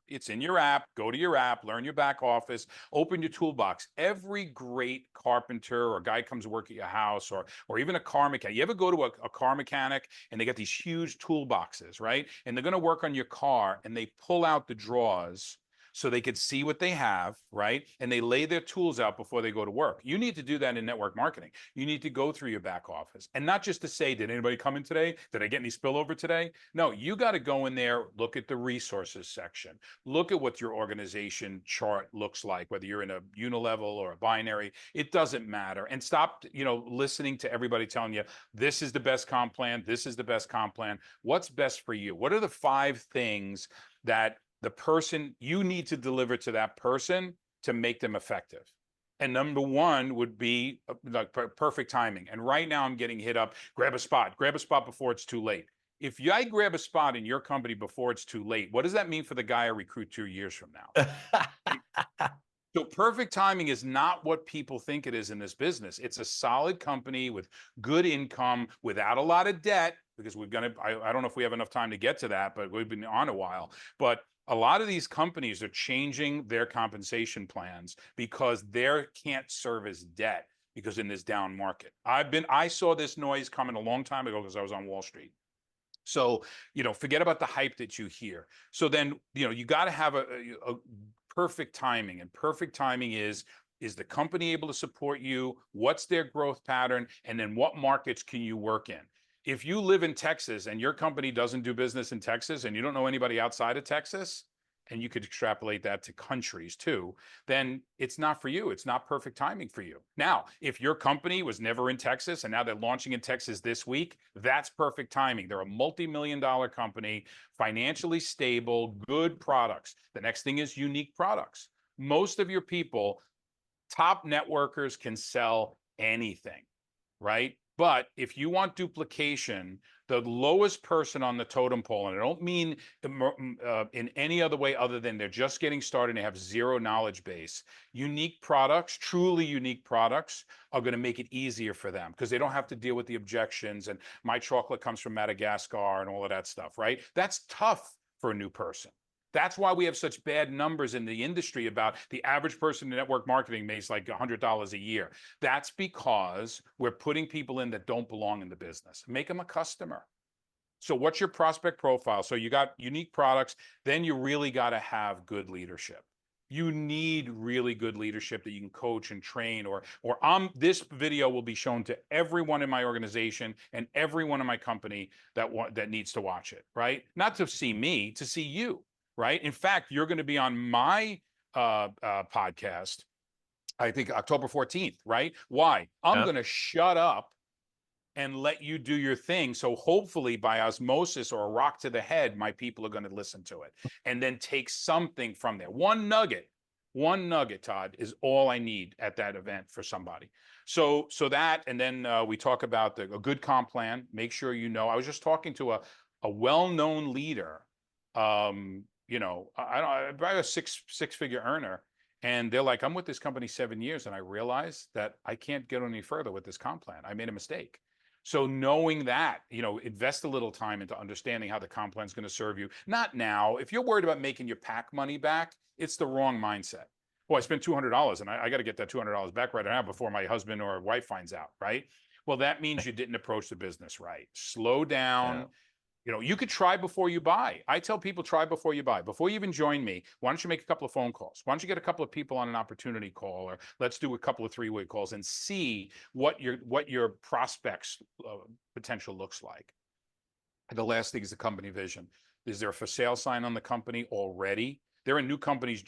It's in your app. Go to your app, learn your back office, open your toolbox. Every great carpenter or guy comes to work at your house, or even a car mechanic. You ever go to a car mechanic and they got these huge toolboxes, right? And they're going to work on your car and they pull out the drawers so they could see what they have, right? And they lay their tools out before they go to work. You need to do that in network marketing. You need to go through your back office and not just to say, did anybody come in today? Did I get any spillover today? No, you got to go in there, look at the resources section, look at what your organization chart looks like, whether you're in a unilevel or a binary, it doesn't matter. And stop, listening to everybody telling you, this is the best comp plan, this is the best comp plan. What's best for you? What are the 5 things that the person you need to deliver to that person to make them effective? And number 1 would be like perfect timing. And right now I'm getting hit up, grab a spot before it's too late. If I grab a spot in your company before it's too late, what does that mean for the guy I recruit 2 years from now? So perfect timing is not what people think it is in this business. It's a solid company with good income, without a lot of debt, because I don't know if we have enough time to get to that, but we've been on a while. But a lot of these companies are changing their compensation plans because they can't service debt because in this down market. I saw this noise coming a long time ago because I was on Wall Street. So, forget about the hype that you hear. So then, you got to have a perfect timing, and perfect timing is the company able to support you? What's their growth pattern? And then what markets can you work in? If you live in Texas and your company doesn't do business in Texas and you don't know anybody outside of Texas, and you could extrapolate that to countries too, then it's not for you. It's not perfect timing for you. Now, if your company was never in Texas and now they're launching in Texas this week, that's perfect timing. They're a multi-million-dollar company, financially stable, good products. The next thing is unique products. Most of your people, top networkers, can sell anything, right? But if you want duplication, the lowest person on the totem pole, and I don't mean in any other way other than they're just getting started and they have zero knowledge base, unique products, truly unique products, are going to make it easier for them because they don't have to deal with the objections and my chocolate comes from Madagascar and all of that stuff, right? That's tough for a new person. That's why we have such bad numbers in the industry about the average person in network marketing makes like $100 a year. That's because we're putting people in that don't belong in the business. Make them a customer. So what's your prospect profile? So you got unique products, then you really got to have good leadership. You need really good leadership that you can coach and train, or this video will be shown to everyone in my organization and everyone in my company that needs to watch it, right? Not to see me, to see you. Right. In fact, you're going to be on my podcast, I think October 14th. Right. Why? I'm going to shut up and let you do your thing. So hopefully by osmosis or a rock to the head, my people are going to listen to it and then take something from there. One nugget, Todd, is all I need at that event for somebody. So that, and then we talk about a good comp plan. Make sure I was just talking to a well-known leader. I'm a six-figure earner, and they're like, I'm with this company 7 years, and I realized that I can't get any further with this comp plan. I made a mistake. So knowing that, invest a little time into understanding how the comp plan is going to serve you. Not now. If you're worried about making your PAC money back, it's the wrong mindset. Well, I spent $200 and I got to get that $200 back right now before my husband or wife finds out, right? Well, that means you didn't approach the business right. Slow down. Yeah. You could try before you buy. I tell people, try before you buy. Before you even join me, why don't you make a couple of phone calls? Why don't you get a couple of people on an opportunity call, or let's do a couple of 3-way calls and see what your prospects potential looks like. And the last thing is the company vision. Is there a for sale sign on the company already? There are new companies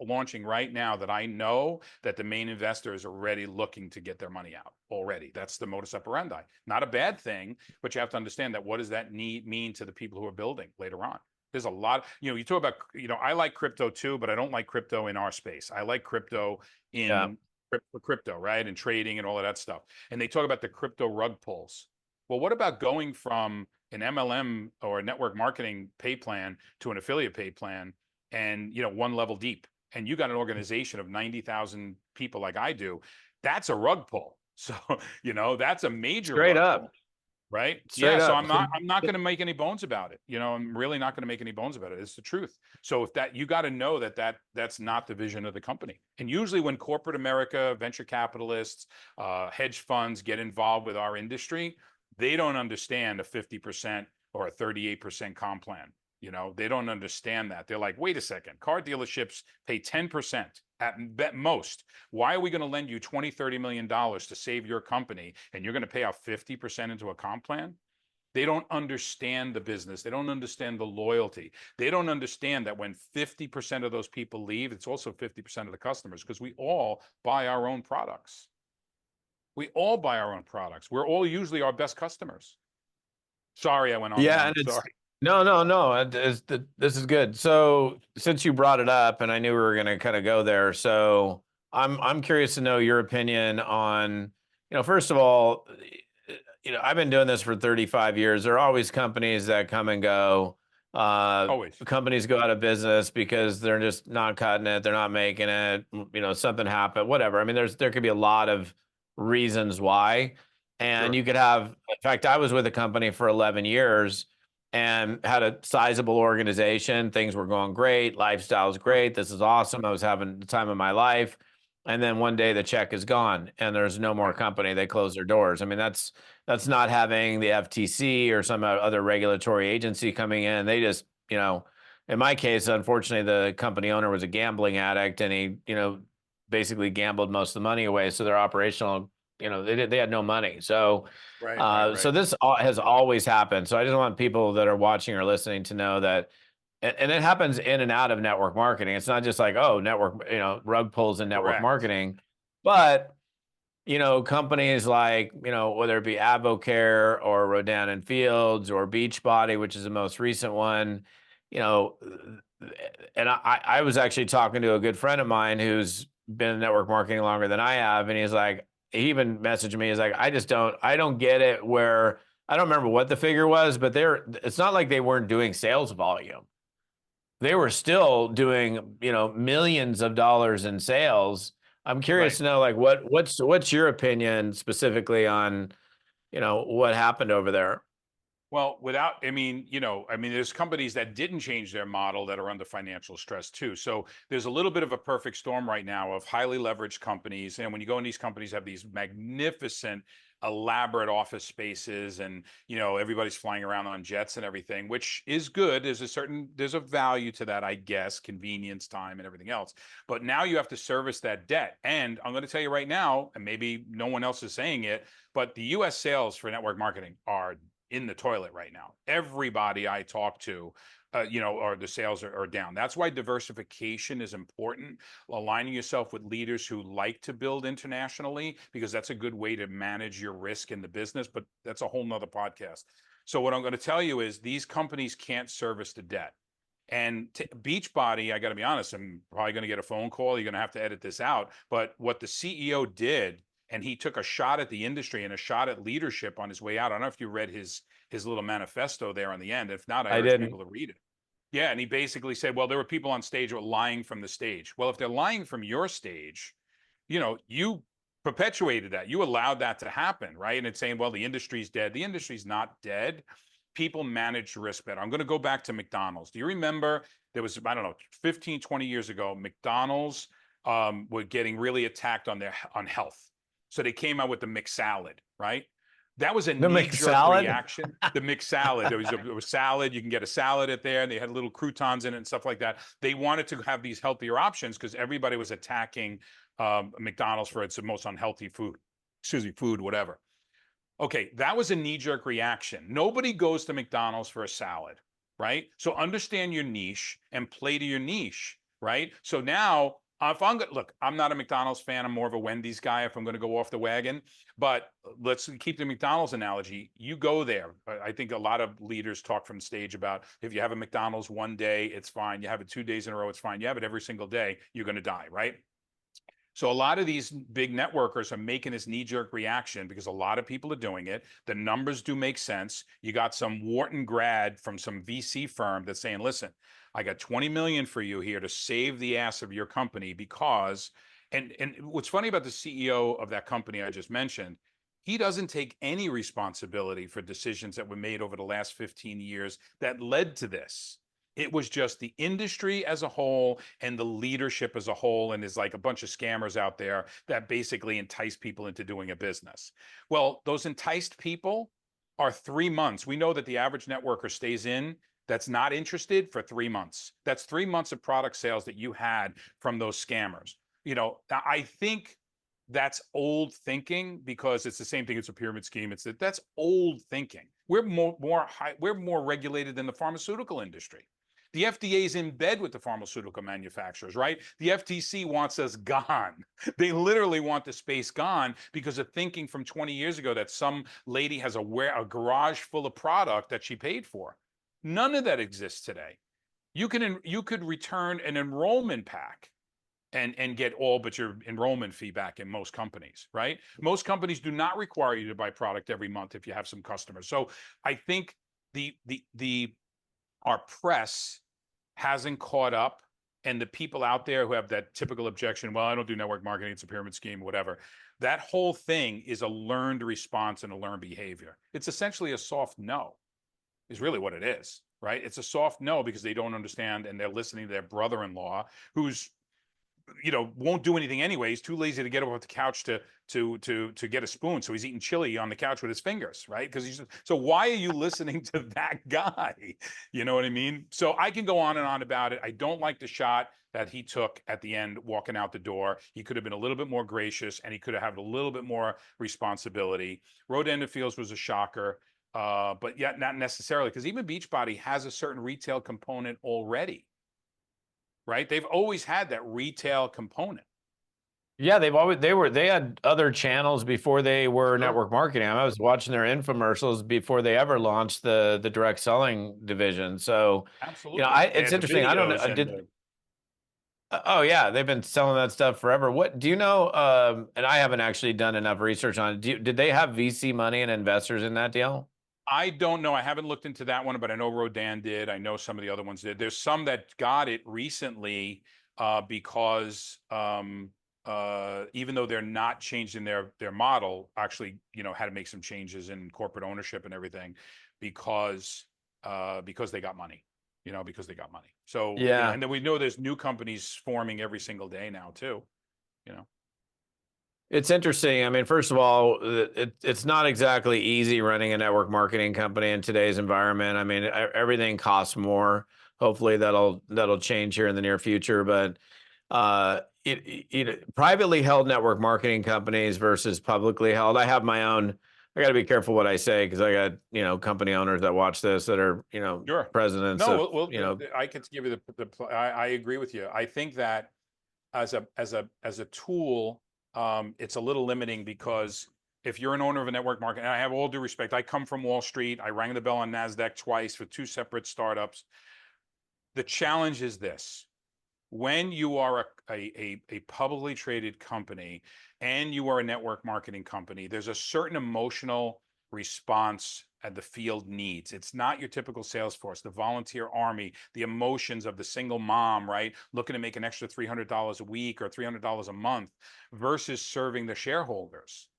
launching right now that I know that the main investor is already looking to get their money out already. That's the modus operandi. Not a bad thing, but you have to understand that what does that mean to the people who are building later on? There's a lot, you talk about, I like crypto too, but I don't like crypto in our space. I like crypto Yeah. in for crypto, right? And trading and all of that stuff. And they talk about the crypto rug pulls. Well, what about going from an MLM or a network marketing pay plan to an affiliate pay plan and, one level deep? And you got an organization of 90,000 people like I do. That's a rug pull. So, that's a major Straight rug up. pull. Right. Yeah. Straight So up. I'm not going to make any bones about it. I'm really not going to make any bones about it. It's the truth. So if you got to know that's not the vision of the company. And usually when corporate America, venture capitalists, hedge funds get involved with our industry, they don't understand a 50% or a 38% comp plan. They don't understand that. They're like, wait a second, car dealerships pay 10% at most. Why are we going to lend you $20-30 million to save your company and you're going to pay out 50% into a comp plan? They don't understand the business. They don't understand the loyalty. They don't understand that when 50% of those people leave, it's also 50% of the customers, because we all buy our own products. We all buy our own products. We're all usually our best customers. Sorry, I went on and Yeah, and on. it's Sorry. no. This is good. So since you brought it up, and I knew we were going to kind of go there, so I'm curious to know your opinion on, first of all, I've been doing this for 35 years. There are always companies that come and go. Always. Companies go out of business because they're just not cutting it, they're not making it. Something happened, whatever. I mean, there could be a lot of reasons why. And Sure. you could have, in fact, I was with a company for 11 years and had a sizable organization. Things were going great. Lifestyle's Sure. great. This is awesome. I was having the time of my life. And then one day the check is gone and there's no more Right. company. They close their doors. I mean, that's not having the FTC or some other regulatory agency coming in. They just, in my case, unfortunately, the company owner was a gambling addict and he, basically gambled most of the money away. So their operational, they had no money. So, Right. Right. so Right. this has always happened. So I just want people that are watching or listening to know that, and it happens in and out of network marketing. It's not just like, oh, network, rug pulls in network Correct. marketing, but companies like, whether it be Avocare or Rodan and Fields or Beachbody, which is the most recent one, you know, and I was actually talking to a good friend of mine who's been in network marketing longer than I have. And he's like, he even messaged me, he's like, I don't get it where I don't remember what the figure was, but it's not like they weren't doing sales volume. They were still doing, millions of dollars in ssales. I'm curious Right. to know, like, what's your opinion specifically on, what happened over there? Well, there's companies that didn't change their model that are under financial stress too. So there's a little bit of a perfect storm right now of highly leveraged companies. And when you go in these companies have these magnificent, elaborate office spaces and, everybody's flying around on jets and everything, which is good. There's a value to that, I guess, convenience, time and everything else. But now you have to service that debt. And I'm going to tell you right now, and maybe no one else is saying it, but the US sales for network marketing are in the toilet right now. Everybody I talk to, or the sales are down. That's why diversification is important. Aligning yourself with leaders who like to build internationally, because that's a good way to manage your risk in the business. But that's a whole nother podcast. So what I'm going to tell you is these companies can't service the debt. And Beachbody, I got to be honest, I'm probably going to get a phone call. You're going to have to edit this out. But what the CEO did, and he took a shot at the industry and a shot at leadership on his way out. I don't know if you read his little manifesto there on the end. If not, I I urge didn't. people to read it. Yeah, and he basically said, well, there were people on stage who were lying from the stage. Well, if they're lying from your stage, you perpetuated that. You allowed that to happen, right? And it's saying, well, the industry's dead. The industry's not dead. People manage risk better. I'm going to go back to McDonald's. Do you remember there was, I don't know, 15, 20 years ago, McDonald's were getting really attacked on health. So they came out with the McSalad, right? That was a The knee-jerk McSalad. reaction. The McSalad. It was salad. You can get a salad at there. And they had little croutons in it and stuff like that. They wanted to have these healthier options because everybody was attacking McDonald's for its most unhealthy food. Excuse me, food, whatever. Okay, that was a knee-jerk reaction. Nobody goes to McDonald's for a salad, right? So understand your niche and play to your niche, right? So now If I'm going look, I'm not a McDonald's fan. I'm more of a Wendy's guy if I'm going to go off the wagon. But let's keep the McDonald's analogy. You go there. I think a lot of leaders talk from the stage about if you have a McDonald's one day, it's fine. You have it 2 days in a row, it's fine. You have it every single day, you're going to die, right? So a lot of these big networkers are making this knee-jerk reaction because a lot of people are doing it. The numbers do make sense. You got some Wharton grad from some VC firm that's saying, listen, I got 20 million for you here to save the ass of your company because, and what's funny about the CEO of that company I just mentioned, he doesn't take any responsibility for decisions that were made over the last 15 years that led to this. It was just the industry as a whole and the leadership as a whole, and there's like a bunch of scammers out there that basically entice people into doing a business. Well, those enticed people are 3 months. We know that the average networker stays in that's not interested for 3 months. That's 3 months of product sales that you had from those scammers. You know, I think that's old thinking because it's the same thing. It's a pyramid scheme. That's old thinking. We're more regulated than the pharmaceutical industry. The FDA is in bed with the pharmaceutical manufacturers, right? The FTC wants us gone. They literally want the space gone because of thinking from 20 years ago that some lady has a garage full of product that she paid for. None of that exists today. You could return an enrollment pack and get all but your enrollment fee back in most companies, right? Most companies do not require you to buy product every month if you have some customers. So I think our press hasn't caught up, and the people out there who have that typical objection, well, I don't do network marketing, it's a pyramid scheme, whatever. That whole thing is a learned response and a learned behavior. It's essentially a soft no, is really what it is, right? It's a soft no because they don't understand and they're listening to their brother-in-law who's, you know, won't do anything anyway. He's too lazy to get up off the couch to get a spoon. So he's eating chili on the couch with his fingers, right? Because he's so why are you listening to that guy? You know what I mean? So I can go on and on about it. I don't like the shot that he took at the end walking out the door. He could have been a little bit more gracious and he could have had a little bit more responsibility. Road Fields was a shocker. But yet not necessarily, because even Beachbody has a certain retail component already. Right? They've always had that retail component. Yeah, they had other channels before they were Sure. network marketing. I was watching their infomercials before they ever launched the direct selling division. So, you know, Absolutely. They it's had the interesting. I don't know. videos and the Oh yeah, they've been selling that stuff forever. What do you know? And I haven't actually done enough research on it. Did they have VC money and investors in that deal? I don't know. I haven't looked into that one, but I know Rodan did. I know some of the other ones did. There's some that got it recently because even though they're not changing their model, actually, you know, had to make some changes in corporate ownership and everything because they got money. You know, because they got money. So, you know, Yeah. and then we know there's new companies forming every single day now too. You know. It's interesting. I mean, first of all, it's not exactly easy running a network marketing company in today's environment. I mean, everything costs more. Hopefully that'll change here in the near future. But privately held network marketing companies versus publicly held. I have my own. I got to be careful what I say because I got, you know, company owners that watch this that are, you know, Sure. presidents No, of, well, you know. I can give you I agree with you. I think that as a tool, it's a little limiting because if you're an owner of a network market, and I have all due respect, I come from Wall Street. I rang the bell on NASDAQ twice for two separate startups. The challenge is this. When you are a publicly traded company and you are a network marketing company, there's a certain emotional response at the field needs. It's not your typical sales force, the volunteer army, the emotions of the single mom, right? Looking to make an extra $300 a week or $300 a month versus serving the shareholders.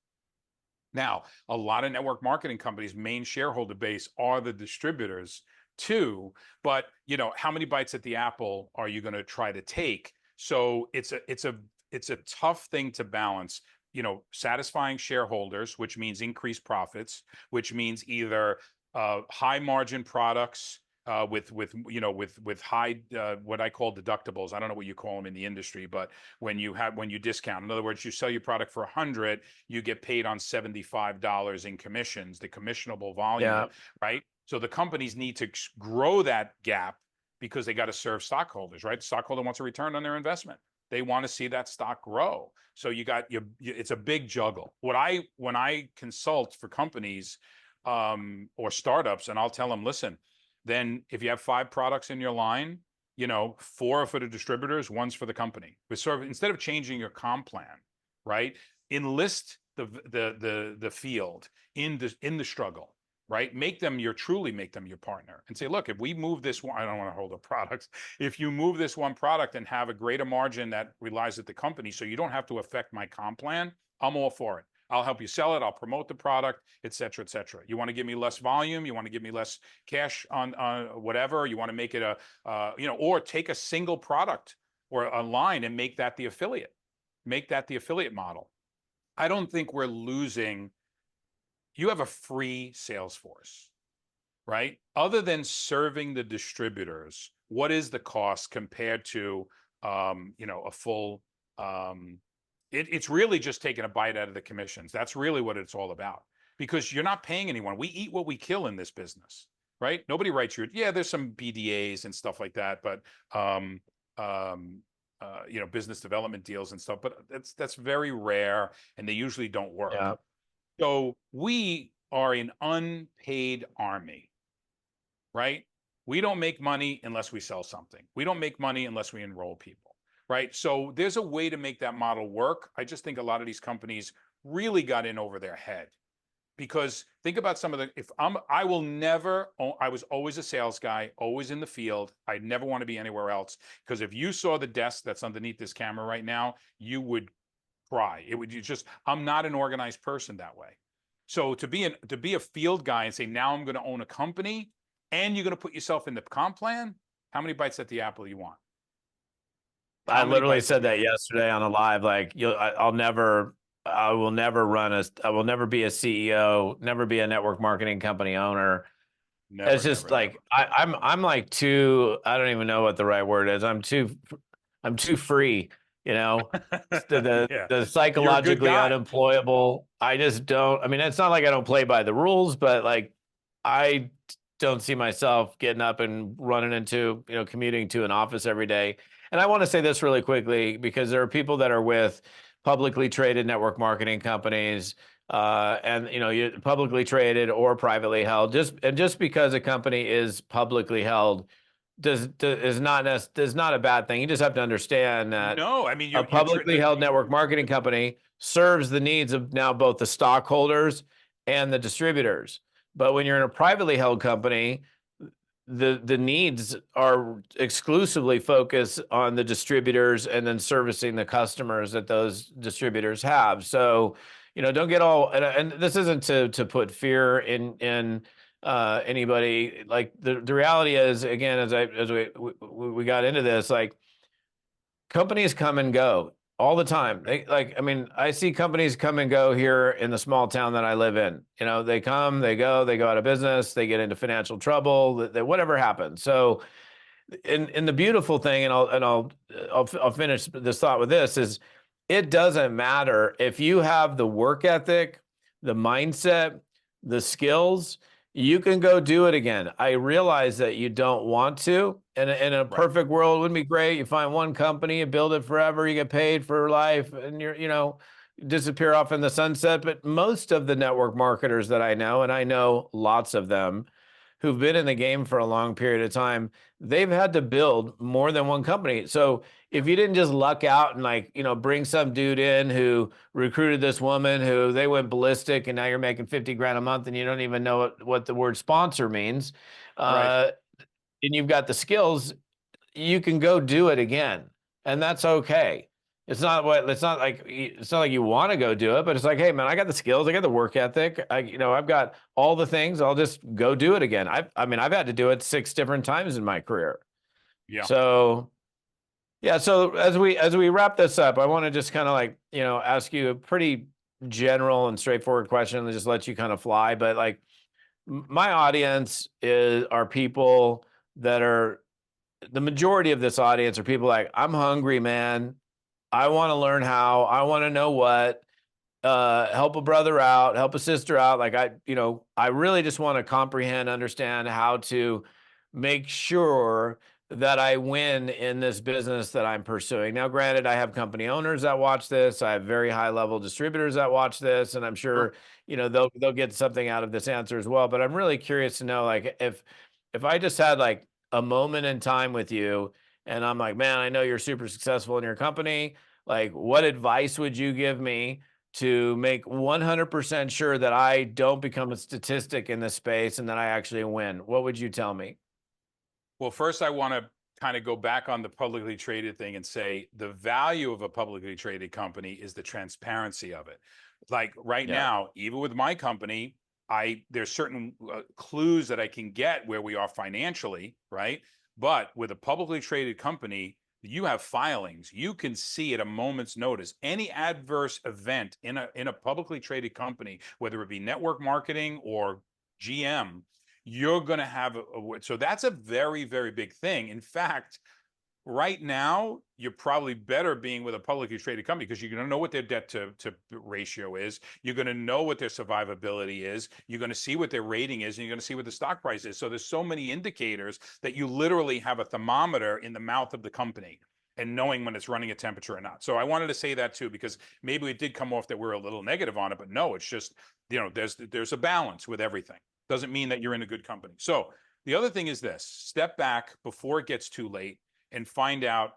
Now, a lot of network marketing companies' main shareholder base are the distributors too, but you know, how many bites at the apple are you going to try to take? So it's a tough thing to balance, you know, satisfying shareholders, which means increased profits, which means either high margin products with high what I call deductibles. I don't know what you call them in the industry, but when you discount, in other words, you sell your product for 100, you get paid on $75 in commissions, the commissionable volume, Yeah. right? So the companies need to grow that gap because they got to serve stockholders, right? The stockholder wants a return on their investment. they want to see that stock grow. So you got it's a big juggle. When I consult for companies or startups, and I'll tell them, listen, then if you have 5 products in your line, 4 are for the distributors, 1's for the company. But sort of, instead of changing your comp plan, right? Enlist the field in the struggle, right? Truly make them your partner and say, look, if we move this one, I don't want to hold up products. If you move this one product and have a greater margin that relies at the company, so you don't have to affect my comp plan, I'm all for it. I'll help you sell it. I'll promote the product, et cetera, et cetera. You want to give me less volume? You want to give me less cash on whatever? You want to make it or take a single product or a line and make that the affiliate. Make that the affiliate model. I don't think we're losing. You have a free sales force, right? Other than serving the distributors, what is the cost compared to, a full, it's really just taking a bite out of the commissions. That's really what it's all about, because you're not paying anyone. We eat what we kill in this business, right? Nobody writes there's some BDAs and stuff like that, but, business development deals and stuff, but that's very rare, and they usually don't work. Yeah. So we are an unpaid army, right? We don't make money unless we sell something. We don't make money unless we enroll people, right? So there's a way to make that model work. I just think a lot of these companies really got in over their head, because think about some of the, I was always a sales guy, always in the field. I never want to be anywhere else, because if you saw the desk that's underneath this camera right now, you would cry. I'm not an organized person that way. So to be a field guy and say, now I'm going to own a company and you're going to put yourself in the comp plan, how many bites at the apple you want? I literally said that yesterday on a live, like I will never be a CEO, never be a network marketing company owner. Never, it's just never, like, never. I'm like I don't even know what the right word is. I'm too free, the psychologically unemployable. I just don't, I mean, it's not like I don't play by the rules, but like, I don't see myself getting up and running into, commuting to an office every day. And I want to say this really quickly, because there are people that are with publicly traded network marketing companies, and you're publicly traded or privately held. Just because a company is publicly held is not a bad thing. You just have to understand that no, I mean, a publicly held network marketing company serves the needs of now both the stockholders and the distributors. But when you're in a privately held company, the needs are exclusively focused on the distributors and then servicing the customers that those distributors have. So, don't get all, and this isn't to put fear in anybody. Like the reality is, again, as we got into this, like, companies come and go all the time. I see companies come and go here in the small town that I live in. They come, they go out of business, they get into financial trouble, whatever happens. So, in the beautiful thing, and I'll finish this thought with this, is it doesn't matter if you have the work ethic, the mindset, the skills. You can go do it again. I realize that you don't want to. In a perfect world, it wouldn't be great. You find one company, you build it forever, you get paid for life, and disappear off in the sunset. But most of the network marketers that I know, and I know lots of them who've been in the game for a long period of time, they've had to build more than one company. So if you didn't just luck out and bring some dude in who recruited this woman who they went ballistic, and now you're making 50 grand a month and you don't even know what the word sponsor means, and you've got the skills, you can go do it again. And that's okay. It's not like you want to go do it, but it's like, hey man, I got the skills, I got the work ethic, I've got all the things. I'll just go do it again. I've had to do it 6 different times in my career. Yeah. So yeah. So as we wrap this up, I want to just kind of ask you a pretty general and straightforward question and just let you kind of fly. But like, my audience are people that are, the majority of this audience are people like, I'm hungry, man. I want to learn how, I want to know what, help a brother out, help a sister out. Like I really just want to comprehend, understand how to make sure that I win in this business that I'm pursuing? Now, granted, I have company owners that watch this. I have very high level distributors that watch this, and I'm Sure. sure, they'll get something out of this answer as well. But I'm really curious to know, like, if I just had like a moment in time with you and I'm like, man, I know you're super successful in your company. Like, what advice would you give me to make 100% sure that I don't become a statistic in this space and that I actually win? What would you tell me? Well, first, I want to kind of go back on the publicly traded thing and say the value of a publicly traded company is the transparency of it. Like right Yeah. now, even with my company, there's certain clues that I can get where we are financially, right? But with a publicly traded company, you have filings. You can see at a moment's notice any adverse event in a publicly traded company, whether it be network marketing or GM, you're going to have so that's a very, very big thing. In fact, right now, you're probably better being with a publicly traded company because you're going to know what their debt to ratio is. You're going to know what their survivability is. You're going to see what their rating is, and you're going to see what the stock price is. So there's so many indicators that you literally have a thermometer in the mouth of the company and knowing when it's running a temperature or not. So I wanted to say that too, because maybe it did come off that we're a little negative on it, but no, it's just, there's a balance with everything. Doesn't mean that you're in a good company. So the other thing is this: step back before it gets too late and find out,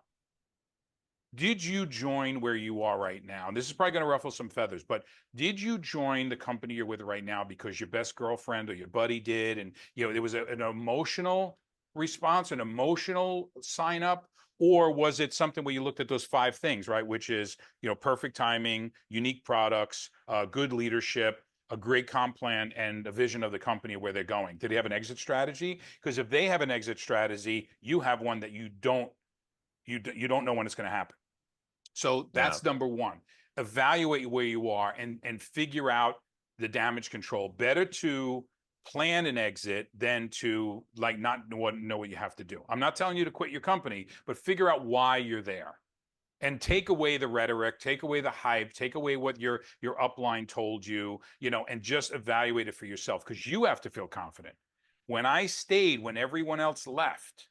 did you join where you are right now? And this is probably going to ruffle some feathers, but did you join the company you're with right now because your best girlfriend or your buddy did? And, there was an emotional response, an emotional sign up? Or was it something where you looked at those 5 things, right? Which is, perfect timing, unique products, good leadership, a great comp plan, and a vision of the company where they're going. Did they have an exit strategy? Because if they have an exit strategy, you have one that you don't know when it's going to happen. So Yeah. that's number one. Evaluate where you are and figure out the damage control. Better to plan an exit than to like not know what you have to do. I'm not telling you to quit your company, but figure out why you're there. And take away the rhetoric, take away the hype, take away what your upline told you, and just evaluate it for yourself, because you have to feel confident. When I stayed, when everyone else left,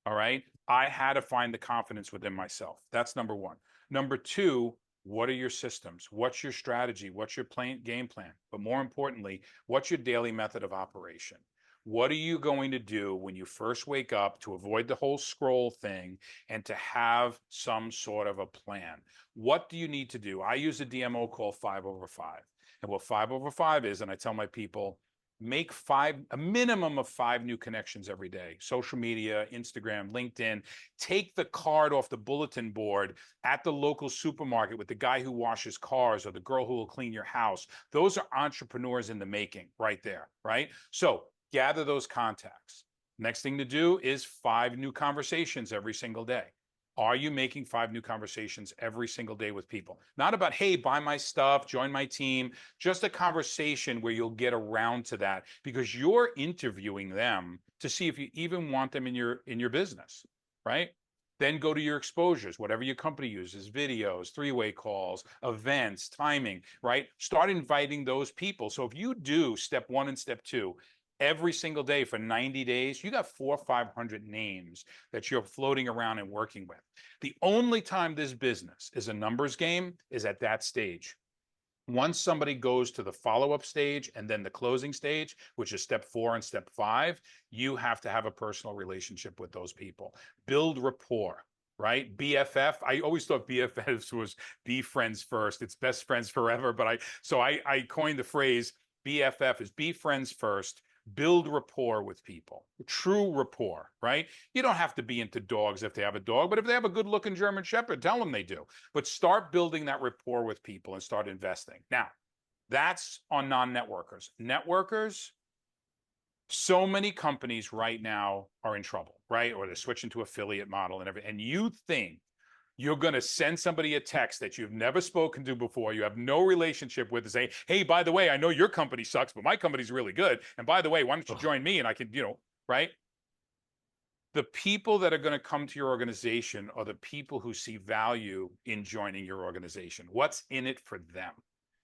all right, I had to find the confidence within myself. That's number one. Number two, what are your systems? What's your strategy? What's your game plan? But more importantly, what's your daily method of operation? What are you going to do when you first wake up to avoid the whole scroll thing and to have some sort of a plan? What do you need to do? I use a DMO called 5/5. And what 5/5 is, and I tell my people, make a minimum of 5 new connections every day. Social media, Instagram, LinkedIn. Take the card off the bulletin board at the local supermarket with the guy who washes cars or the girl who will clean your house. Those are entrepreneurs in the making right there, right? So gather those contacts. Next thing to do is 5 new conversations every single day. Are you making 5 new conversations every single day with people? Not about, hey, buy my stuff, join my team, just a conversation where you'll get around to that because you're interviewing them to see if you even want them in your business, right? Then go to your exposures, whatever your company uses, videos, 3-way calls, events, timing, right? Start inviting those people. So if you do step 1 and step 2 every single day for 90 days, you got 400 or 500 names that you're floating around and working with. The only time this business is a numbers game is at that stage. Once somebody goes to the follow-up stage and then the closing stage, which is step 4 and step 5, you have to have a personal relationship with those people. Build rapport, right? BFF. I always thought BFFs was be friends first. It's best friends forever. But I coined the phrase BFF is be friends first. Build rapport with people, true rapport, right? You don't have to be into dogs if they have a dog, but if they have a good looking German Shepherd, tell them they do. But start building that rapport with people and start investing. Now, that's on non-networkers. Networkers, so many companies right now are in trouble, right? Or they're switching to affiliate model and everything. And you think you're going to send somebody a text that you've never spoken to before, you have no relationship with, and say, hey, by the way, I know your company sucks, but my company's really good. And by the way, why don't you join me? And I can, right? The people that are going to come to your organization are the people who see value in joining your organization. What's in it for them?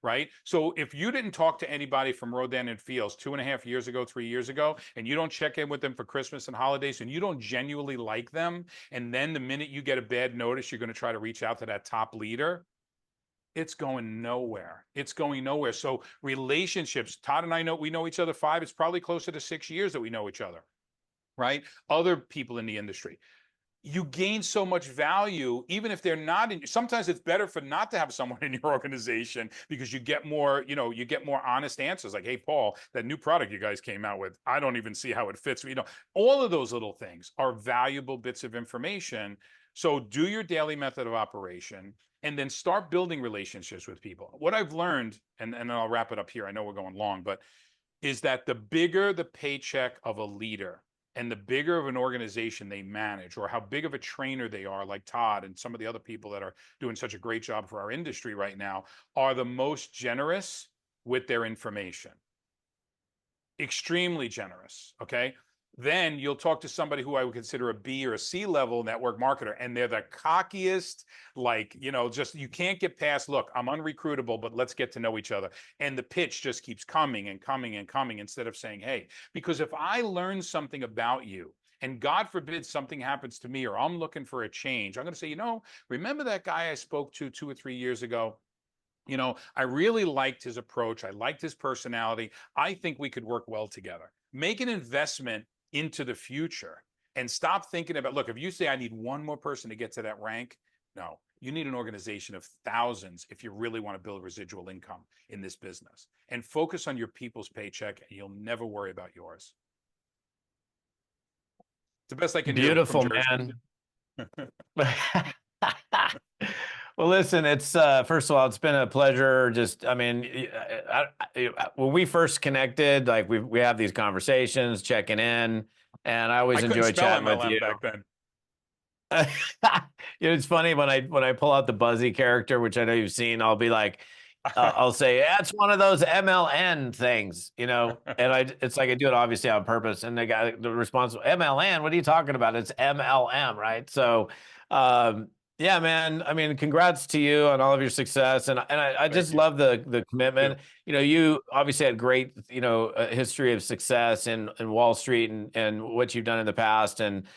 right? So if you didn't talk to anybody from Rodan and Fields 2.5 years ago, 3 years ago, and you don't check in with them for Christmas and holidays, and you don't genuinely like them, and then the minute you get a bad notice, you're going to try to reach out to that top leader, it's going nowhere. It's going nowhere. So relationships, Todd and I know, we know each other 5, it's probably closer to 6 years that we know each other, right? Other people in the industry, you gain so much value, even if they're not in. Sometimes it's better for not to have someone in your organization, because you get more, you get more honest answers. Like, hey, Paul, that new product you guys came out with, I don't even see how it fits. All of those little things are valuable bits of information. So do your daily method of operation, and then start building relationships with people. What I've learned, and then I'll wrap it up here, I know we're going long, but is that the bigger the paycheck of a leader, and the bigger of an organization they manage, or how big of a trainer they are, like Todd and some of the other people that are doing such a great job for our industry right now, are the most generous with their information. Extremely generous. Okay. Then you'll talk to somebody who I would consider a B or a C level network marketer, and they're the cockiest, like, just, you can't get past, look, I'm unrecruitable, but let's get to know each other. And the pitch just keeps coming and coming and coming, instead of saying, hey, because if I learn something about you, and God forbid something happens to me, or I'm looking for a change, I'm going to say, remember that guy I spoke to 2 or 3 years ago? I really liked his approach. I liked his personality. I think we could work well together. Make an investment into the future, and stop thinking about, look, if you say I need one more person to get to that rank, no, you need an organization of thousands if you really want to build residual income in this business. And focus on your people's paycheck, and you'll never worry about yours. It's the best I can do from Beautiful, Jersey. man. Well, listen, it's first of all, it's been a pleasure. Just, I mean, when we first connected, like we have these conversations, checking in, and I I always couldn't enjoy spell chatting with MLM you. back then. It's funny when I pull out the Buzzy character, which I know you've seen. I'll be like, I'll say that's one of those MLN things, and it's like I do it obviously on purpose. And the response, MLN, what are you talking about? It's MLM, right? So, yeah, man. I mean, congrats to you on all of your success, and I Thank just you. love the commitment. You obviously had great, history of success in Wall Street, and what you've done in the past, and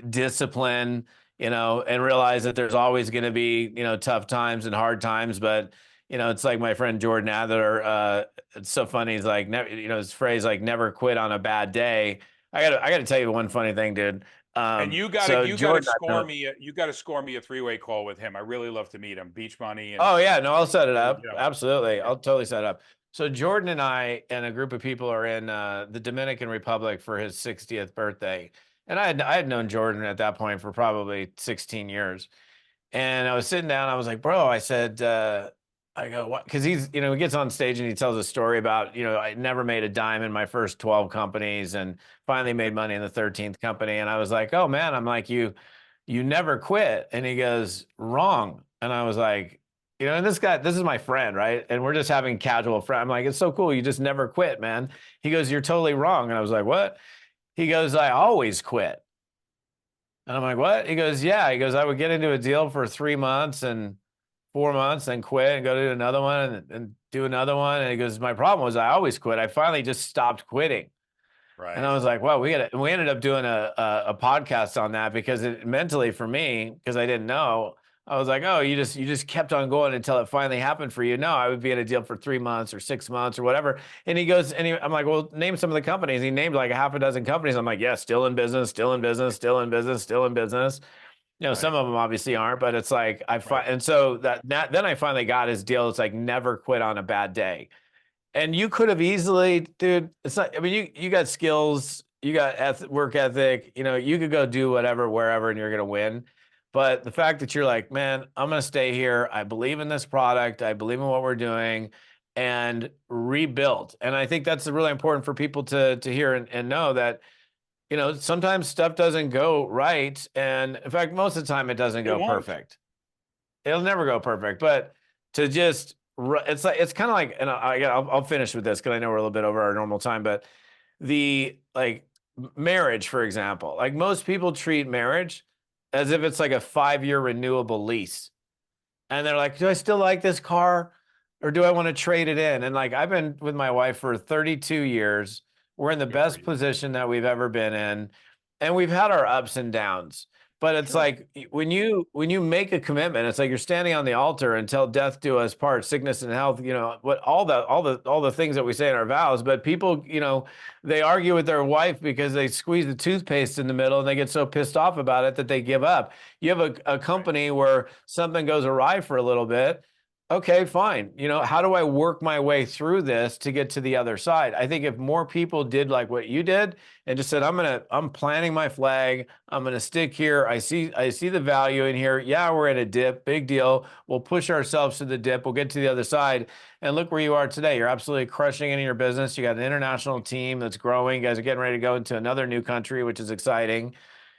discipline, and realize that there's always going to be, tough times and hard times, but it's like my friend Jordan Adler. It's so funny. He's like, never, his phrase, like, never quit on a bad day. I gotta tell you one funny thing, dude. And you So gotta Jordan, score me a 3-way call with him. I really love to meet him. Beach money and oh yeah, no, I'll set it up. yeah. Absolutely, I'll totally set it up. So Jordan and I and a group of people are in the Dominican Republic for his 60th birthday, and I had known Jordan at that point for probably 16 years. And I was sitting down, I was like, bro, I said, I go, what? Because he's, he gets on stage and he tells a story about, I never made a dime in my first 12 companies and finally made money in the 13th company. And I was like, oh man, I'm like, you never quit. And he goes, wrong. And I was like, and this is my friend, right? And we're just having casual friend. I'm like, it's so cool. You just never quit, man. He goes, you're totally wrong. And I was like, what? He goes, I always quit. And I'm like, what? He goes, yeah. He goes, I would get into a deal for 3 months and 4 months, then quit and go to another one and do another one. And he goes, my problem was I always quit. I finally just stopped quitting. And I Right. was like, well, we ended up doing a podcast on that, because it mentally, for me, because I didn't know, I was like, oh, you just kept on going until it finally happened for you. No, I would be in a deal for 3 months or 6 months or whatever. And he goes, I'm like, well, name some of the companies. He named like a half a dozen companies. I'm like, yeah, still in business, still in business, still in business, still in business. Some Right. of them obviously aren't, but it's like Right. and so then I finally got his deal. It's like, never quit on a bad day. And you could have easily, dude, it's not, I mean, you got skills, you got work ethic, you could go do whatever, wherever, and you're going to win. But the fact that you're like, man, I'm going to stay here. I believe in this product. I believe in what we're doing, and rebuild. And I think that's really important for people to hear and know that, sometimes stuff doesn't go right. And in fact, most of the time it doesn't It go won't. perfect. It'll never go perfect, but to just, it's like, it's kind of like, and I'll finish with this because I know we're a little bit over our normal time, but the, like, marriage, for example, like, most people treat marriage as if it's like a 5-year renewable lease. And they're like, do I still like this car? or do I want to trade it in? And like, I've been with my wife for 32 years. We're in the Good for best you. position that we've ever been in, and we've had our ups and downs. But it's Sure. like when you make a commitment, it's like you're standing on the altar until death do us part, sickness and health, what all the things that we say in our vows. But people, they argue with their wife because they squeeze the toothpaste in the middle and they get so pissed off about it that they give up. You have a Right. company where something goes awry for a little bit. Okay, fine. How do I work my way through this to get to the other side? I think if more people did like what you did and just said, I'm planting my flag. I'm gonna stick here. I see the value in here. Yeah, we're in a dip, big deal. We'll push ourselves to the dip. We'll get to the other side. And look where you are today. You're absolutely crushing it in your business. You got an international team that's growing. You guys are getting ready to go into another new country, which is exciting.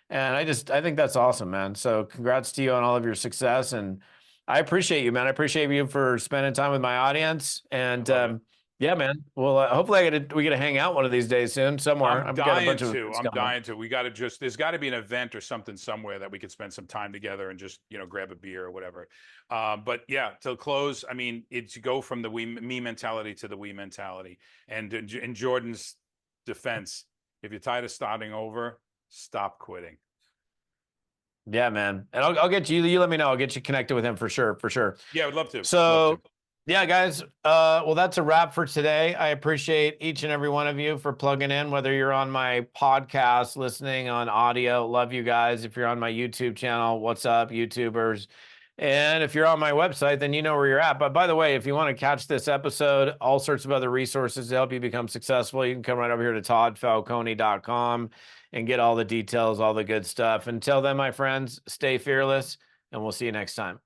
And I think that's awesome, man. So congrats to you on all of your success. And I appreciate you, man. I appreciate you for spending time with my audience. I And love it. yeah, man. Well, hopefully we get to hang out one of these days soon somewhere. I'm I've got a dying bunch of to. events I'm coming up. dying to. We got to just, there's got to be an event or something somewhere that we could spend some time together and just, grab a beer or whatever. But yeah, to close, I mean, it's go from the me mentality to the we mentality. And in Jordan's defense, if you're tired of starting over, stop quitting. Yeah, man. And I'll get you. You let me know. I'll get you connected with him for sure. For sure. Yeah, I would love to. Love to. So, yeah, guys. Well, that's a wrap for today. I appreciate each and every one of you for plugging in, whether you're on my podcast, listening on audio. Love you guys. If you're on my YouTube channel, what's up, YouTubers? And if you're on my website, then you know where you're at. But by the way, if you want to catch this episode, all sorts of other resources to help you become successful, you can come right over here to toddfalcone.com and get all the details, all the good stuff. Until then, my friends, stay fearless, and we'll see you next time.